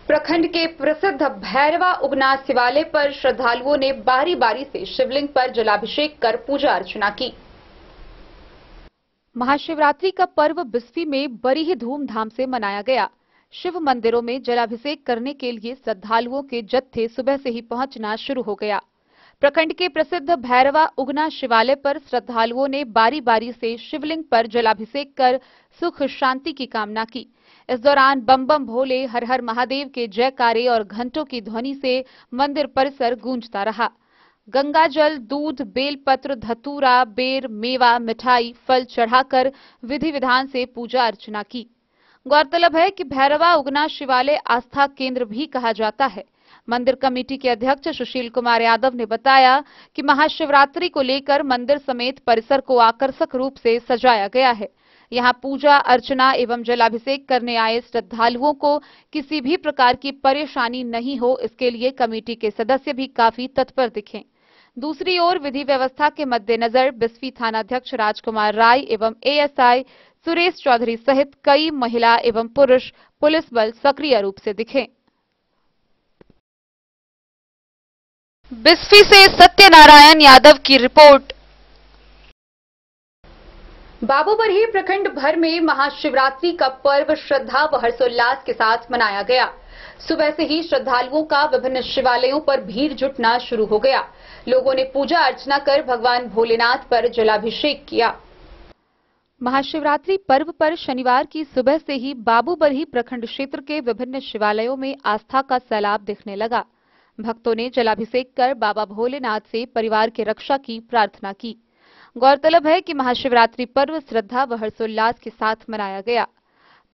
Speaker 1: प्रखंड के प्रसिद्ध भैरवा उगना शिवालय पर श्रद्धालुओं ने बारी बारी से शिवलिंग पर जलाभिषेक कर पूजा अर्चना की।
Speaker 9: महाशिवरात्रि का पर्व बिस्फी में बड़ी ही धूमधाम से मनाया गया। शिव मंदिरों में जलाभिषेक करने के लिए श्रद्धालुओं के जत्थे सुबह से ही पहुंचना शुरू हो गया। प्रखंड के प्रसिद्ध भैरवा उगना शिवालय पर श्रद्धालुओं ने बारी बारी से शिवलिंग पर जलाभिषेक कर सुख शांति की कामना की। इस दौरान बम बम भोले, हर हर महादेव के जयकारे और घंटों की ध्वनि से मंदिर परिसर गूंजता रहा। गंगा जल, दूध, बेलपत्र, धतूरा, बेर, मेवा, मिठाई, फल चढ़ाकर विधि विधान से पूजा अर्चना की। गौरतलब है कि भैरवा उगना शिवालय आस्था केंद्र भी कहा जाता है। मंदिर कमेटी के अध्यक्ष सुशील कुमार यादव ने बताया कि महाशिवरात्रि को लेकर मंदिर समेत परिसर को आकर्षक रूप से सजाया गया है। यहां पूजा अर्चना एवं जलाभिषेक करने आए श्रद्धालुओं को किसी भी प्रकार की परेशानी नहीं हो, इसके लिए कमेटी के सदस्य भी काफी तत्पर दिखे। दूसरी ओर विधि व्यवस्था के मद्देनजर बिस्फी थानाध्यक्ष राजकुमार राय एवं एएसआई सुरेश चौधरी सहित कई महिला एवं पुरुष पुलिस बल सक्रिय रूप से दिखे।
Speaker 2: बिस्फी से सत्यनारायण यादव की रिपोर्ट।
Speaker 1: बाबूबरही प्रखंड भर में महाशिवरात्रि का पर्व श्रद्धा व हर्षोल्लास के साथ मनाया गया। सुबह से ही श्रद्धालुओं का विभिन्न शिवालयों पर भीड़ जुटना शुरू हो गया। लोगों ने पूजा अर्चना कर भगवान भोलेनाथ पर जलाभिषेक किया।
Speaker 9: महाशिवरात्रि पर्व पर शनिवार की सुबह से ही बाबूबरही प्रखंड क्षेत्र के विभिन्न शिवालयों में आस्था का सैलाब दिखने लगा। भक्तों ने जलाभिषेक कर बाबा भोलेनाथ से परिवार की रक्षा की प्रार्थना की। गौरतलब है कि महाशिवरात्रि पर्व श्रद्धा व हर्षोल्लास के साथ मनाया गया।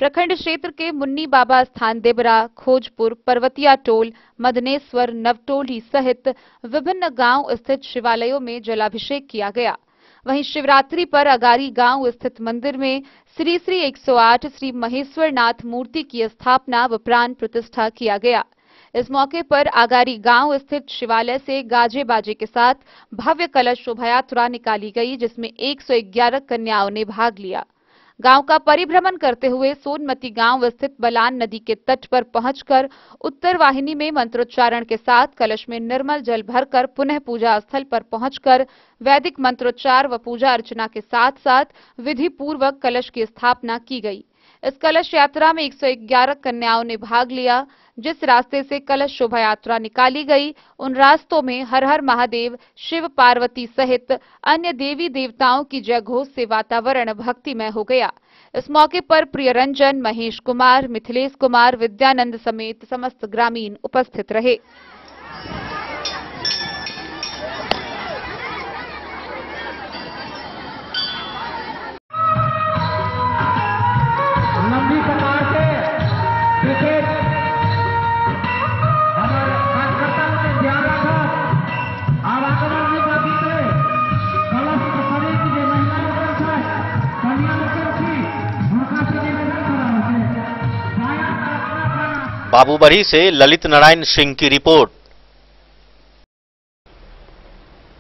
Speaker 9: प्रखंड क्षेत्र के मुन्नी बाबा स्थान देबरा, खोजपुर, पर्वतिया टोल, मदनेश्वर, नवटोली सहित विभिन्न गांव स्थित शिवालयों में जलाभिषेक किया गया। वहीं शिवरात्रि पर अगारी गांव स्थित मंदिर में श्री श्री 108 श्री महेश्वर नाथ मूर्ति की स्थापना व प्राण प्रतिष्ठा किया गया। इस मौके पर आगारी गांव स्थित शिवालय से गाजे बाजे के साथ भव्य कलश शोभा यात्रा निकाली गई, जिसमें 111 कन्याओं ने भाग लिया। गांव का परिभ्रमण करते हुए सोनमती गांव स्थित बलान नदी के तट पर पहुंचकर उत्तर वाहिनी में मंत्रोच्चारण के साथ कलश में निर्मल जल भरकर पुनः पूजा स्थल पर पहुंचकर वैदिक मंत्रोच्चार व पूजा अर्चना के साथ साथ विधि पूर्वक कलश की स्थापना की गई। इस कलश यात्रा में 111 कन्याओं ने भाग लिया। जिस रास्ते से कलश शोभा यात्रा निकाली गई, उन रास्तों में हर हर महादेव, शिव पार्वती सहित अन्य देवी देवताओं की जय घोष से वातावरण भक्तिमय हो गया। इस मौके पर प्रियरंजन, महेश कुमार, मिथिलेश कुमार, विद्यानंद समेत समस्त ग्रामीण उपस्थित रहे।
Speaker 18: बाबूबरही से ललित नारायण सिंह की रिपोर्ट।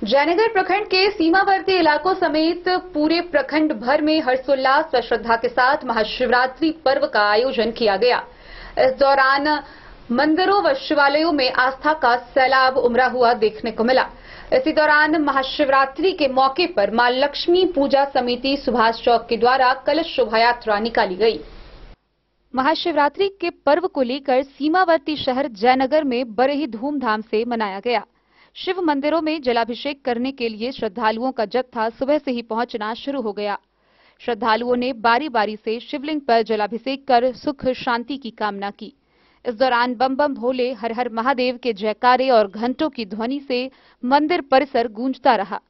Speaker 1: जयनगर प्रखंड के सीमावर्ती इलाकों समेत पूरे प्रखंड भर में हर्षोल्लास व श्रद्धा के साथ महाशिवरात्रि पर्व का आयोजन किया गया। इस दौरान मंदिरों व शिवालयों में आस्था का सैलाब उमड़ा हुआ देखने को मिला। इसी दौरान महाशिवरात्रि के मौके पर मां लक्ष्मी पूजा समिति सुभाष चौक के द्वारा कलश शोभा यात्रा निकाली गई।
Speaker 9: महाशिवरात्रि के पर्व को लेकर सीमावर्ती शहर जयनगर में बड़े ही धूमधाम से मनाया गया। शिव मंदिरों में जलाभिषेक करने के लिए श्रद्धालुओं का जत्था सुबह से ही पहुंचना शुरू हो गया। श्रद्धालुओं ने बारी बारी से शिवलिंग पर जलाभिषेक कर सुख शांति की कामना की। इस दौरान बम बम भोले, हर हर महादेव के जयकारे और घंटों की ध्वनि से मंदिर परिसर गूंजता रहा।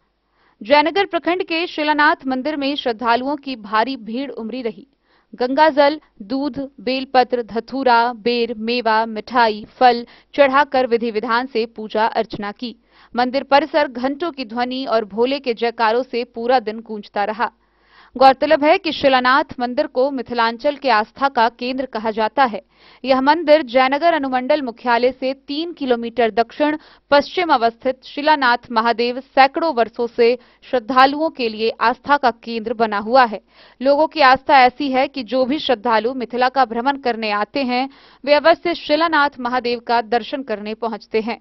Speaker 9: जयनगर प्रखंड के शिलानाथ मंदिर में श्रद्धालुओं की भारी भीड़ उमड़ी रही। गंगाजल, दूध, बेलपत्र, धतूरा, बेर, मेवा, मिठाई, फल चढ़ाकर विधि विधान से पूजा अर्चना की। मंदिर परिसर घंटों की ध्वनि और भोले के जयकारों से पूरा दिन गूंजता रहा। गौरतलब है कि शिलानाथ मंदिर को मिथिलांचल के आस्था का केंद्र कहा जाता है। यह मंदिर जयनगर अनुमंडल मुख्यालय से 3 किलोमीटर दक्षिण पश्चिम अवस्थित शिलानाथ महादेव सैकड़ों वर्षों से श्रद्धालुओं के लिए आस्था का केंद्र बना हुआ है। लोगों की आस्था ऐसी है कि जो भी श्रद्धालु मिथिला का भ्रमण करने आते हैं, वे अवश्य शिलानाथ महादेव का दर्शन करने पहुंचते हैं।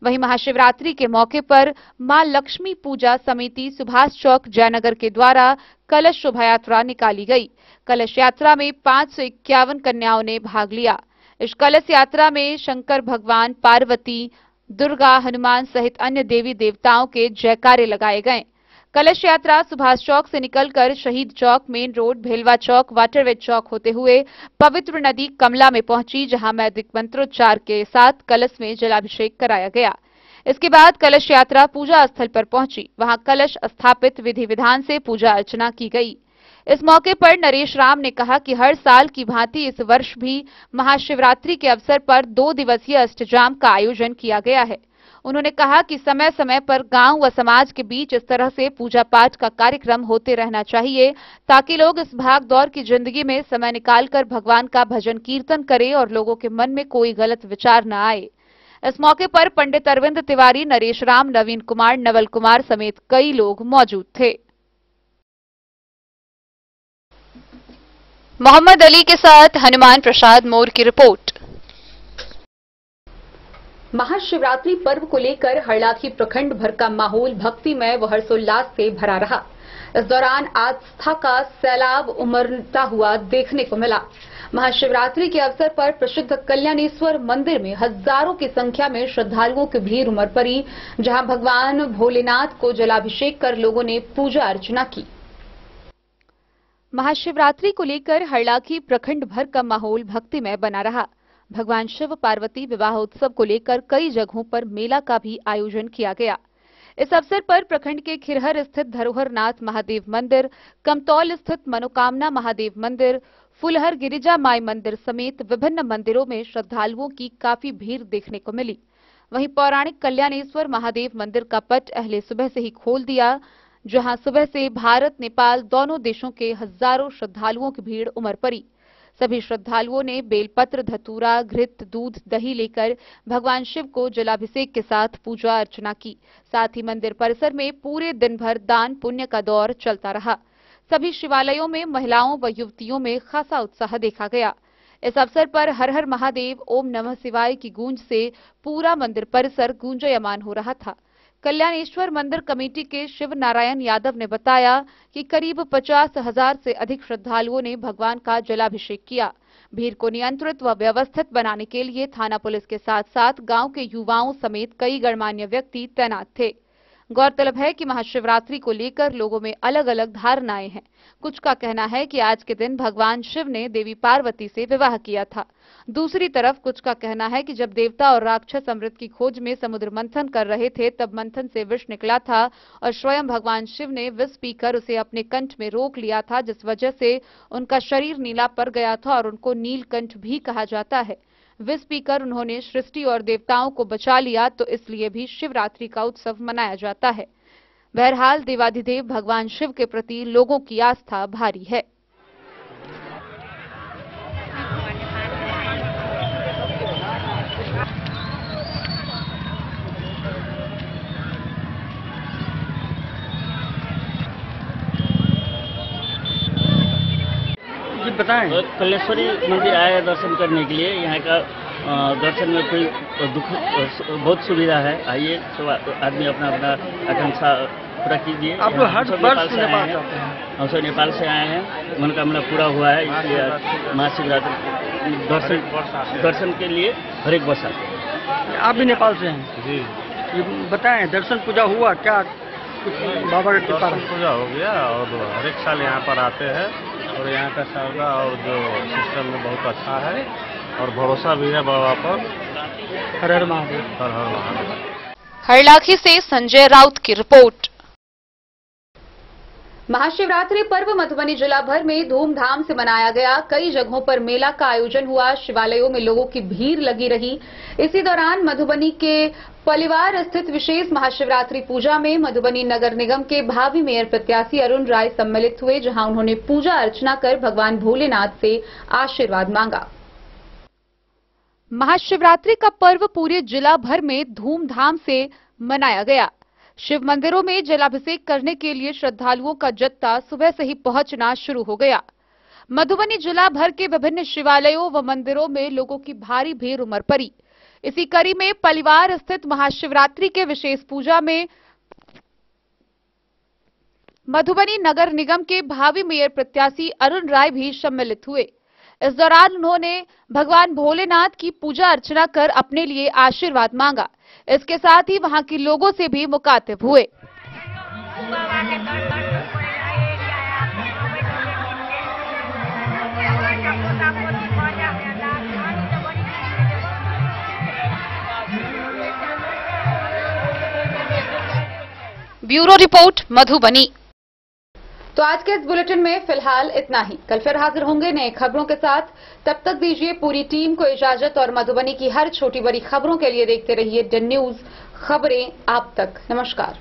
Speaker 9: वहीं महाशिवरात्रि के मौके पर मां लक्ष्मी पूजा समिति सुभाष चौक जयनगर के द्वारा कलश शोभा यात्रा निकाली गई। कलश यात्रा में 551 कन्याओं ने भाग लिया। इस कलश यात्रा में शंकर भगवान, पार्वती, दुर्गा, हनुमान सहित अन्य देवी देवताओं के जयकारे लगाए गए। कलश यात्रा सुभाष चौक से निकलकर शहीद चौक, मेन रोड, भेलवा चौक, वाटरवे चौक होते हुए पवित्र नदी कमला में पहुंची, जहां वैदिक मंत्रोच्चार के साथ कलश में जलाभिषेक कराया गया। इसके बाद कलश यात्रा पूजा स्थल पर पहुंची। वहां कलश स्थापित विधि विधान से पूजा अर्चना की गई। इस मौके पर नरेश राम ने कहा कि हर साल की भांति इस वर्ष भी महाशिवरात्रि के अवसर पर 2 दिवसीय अष्टजाम का आयोजन किया गया है। उन्होंने कहा कि समय समय पर गांव व समाज के बीच इस तरह से पूजा पाठ का कार्यक्रम होते रहना चाहिए, ताकि लोग इस भाग दौड़ की जिंदगी में समय निकालकर भगवान का भजन कीर्तन करें और लोगों के मन में कोई गलत विचार न आए। इस मौके पर पंडित अरविंद तिवारी, नरेश राम, नवीन कुमार, नवल कुमार समेत कई लोग मौजूद थे। मोहम्मद अली के साथ हनुमान प्रसाद मोर की रिपोर्ट।
Speaker 1: महाशिवरात्रि पर्व को लेकर हरलाखी प्रखंड भर का माहौल भक्तिमय व हर्षोल्लास से भरा रहा। इस दौरान आस्था का सैलाब उमड़ता हुआ देखने को मिला। महाशिवरात्रि के अवसर पर प्रसिद्ध कल्याणेश्वर मंदिर में हजारों की संख्या में श्रद्धालुओं की भीड़ उमड़ पड़ी, जहां भगवान भोलेनाथ को जलाभिषेक कर लोगों ने पूजा अर्चना की।
Speaker 9: महाशिवरात्रि को लेकर हरलाखी प्रखंड भर का माहौल भक्तिमय बना रहा। भगवान शिव पार्वती विवाह उत्सव को लेकर कई जगहों पर मेला का भी आयोजन किया गया। इस अवसर पर प्रखंड के खिरहर स्थित धरोहरनाथ महादेव मंदिर, कमतौल स्थित मनोकामना महादेव मंदिर, फुलहर गिरिजा माई मंदिर समेत विभिन्न मंदिरों में श्रद्धालुओं की काफी भीड़ देखने को मिली। वहीं पौराणिक कल्याणेश्वर महादेव मंदिर का पट अहले सुबह से ही खोल दिया, जहां सुबह से भारत नेपाल दोनों देशों के हजारों श्रद्धालुओं की भीड़ उमड़ पड़ी। सभी श्रद्धालुओं ने बेलपत्र, धतूरा, घृत, दूध, दही लेकर भगवान शिव को जलाभिषेक के साथ पूजा अर्चना की। साथ ही मंदिर परिसर में पूरे दिन भर दान पुण्य का दौर चलता रहा। सभी शिवालयों में महिलाओं व युवतियों में खासा उत्साह देखा गया। इस अवसर पर हर हर महादेव, ओम नमः शिवाय की गूंज से पूरा मंदिर परिसर गूंजयमान हो रहा था। कल्याणेश्वर मंदिर कमेटी के शिव नारायण यादव ने बताया कि करीब 50,000 से अधिक श्रद्धालुओं ने भगवान का जलाभिषेक किया। भीड़ को नियंत्रित व व्यवस्थित बनाने के लिए थाना पुलिस के साथ साथ गांव के युवाओं समेत कई गणमान्य व्यक्ति तैनात थे। गौरतलब है कि महाशिवरात्रि को लेकर लोगों में अलग अलग धारणाएं हैं। कुछ का कहना है कि आज के दिन भगवान शिव ने देवी पार्वती से विवाह किया था। दूसरी तरफ कुछ का कहना है कि जब देवता और राक्षस अमृत की खोज में समुद्र मंथन कर रहे थे, तब मंथन से विष निकला था और स्वयं भगवान शिव ने विष पीकर उसे अपने कंठ में रोक लिया था, जिस वजह से उनका शरीर नीला पड़ गया था और उनको नीलकंठ भी कहा जाता है। विष पीकर उन्होंने सृष्टि और देवताओं को बचा लिया, तो इसलिए भी शिवरात्रि का उत्सव मनाया जाता है। बहरहाल देवाधिदेव भगवान शिव के प्रति लोगों की आस्था भारी है।
Speaker 4: जी बताएं। कलेश्वरी मंदिर आए दर्शन करने के लिए। यहाँ का दर्शन में कोई दुख बहुत सुविधा है। आइए सब आदमी अपना अपना आकांक्षा पूरा कीजिए। आप लोग हर वर्ष नेपाल से आए हैं। हम सब नेपाल से आए हैं, मनोकामना पूरा हुआ है, इसलिए महाशिवरात्रि दर्शन के लिए हर एक वर्ष आते हैं। आप भी नेपाल से हैं जी? ये बताएं, दर्शन पूजा हुआ क्या? कुछ बाबा का कृपा?
Speaker 5: पूजा हो गया और हर एक साल यहाँ पर आते हैं और यहाँ का श्रद्धा और जो सिस्टम में बहुत अच्छा है और भरोसा भी है बाबा पर।
Speaker 4: हर हर महादेव।
Speaker 5: हर हर महादेव।
Speaker 9: हरलाखी से संजय राउत की रिपोर्ट।
Speaker 1: महाशिवरात्रि पर्व मधुबनी जिला भर में धूमधाम से मनाया गया। कई जगहों पर मेला का आयोजन हुआ। शिवालयों में लोगों की भीड़ लगी रही। इसी दौरान मधुबनी के पलिवार स्थित विशेष महाशिवरात्रि पूजा में मधुबनी नगर निगम के भावी मेयर प्रत्याशी अरुण राय सम्मिलित हुए, जहां उन्होंने पूजा अर्चना कर भगवान भोलेनाथ से आशीर्वाद मांगा।
Speaker 9: महाशिवरात्रि का पर्व पूरे जिला भर में धूमधाम से मनाया गया। शिव मंदिरों में जलाभिषेक करने के लिए श्रद्धालुओं का जत्था सुबह से ही पहुंचना शुरू हो गया। मधुबनी जिला भर के विभिन्न शिवालयों व मंदिरों में लोगों की भारी भीड़ उमड़ पड़ी। इसी कड़ी में पलिवार स्थित महाशिवरात्रि के विशेष पूजा में मधुबनी नगर निगम के भावी मेयर प्रत्याशी अरुण राय भी सम्मिलित हुए। इस दौरान उन्होंने भगवान भोलेनाथ की पूजा अर्चना कर अपने लिए आशीर्वाद मांगा। इसके साथ ही वहां के लोगों से भी मुखातिब हुए। Bureau report Madhubani.
Speaker 1: तो आज के इस बुलेटिन में फिलहाल इतना ही। कल फिर हाजिर होंगे नए खबरों के साथ। तब तक दीजिए पूरी टीम को इजाजत और मधुबनी की हर छोटी बड़ी खबरों के लिए देखते रहिए डन न्यूज, खबरें आप तक। नमस्कार।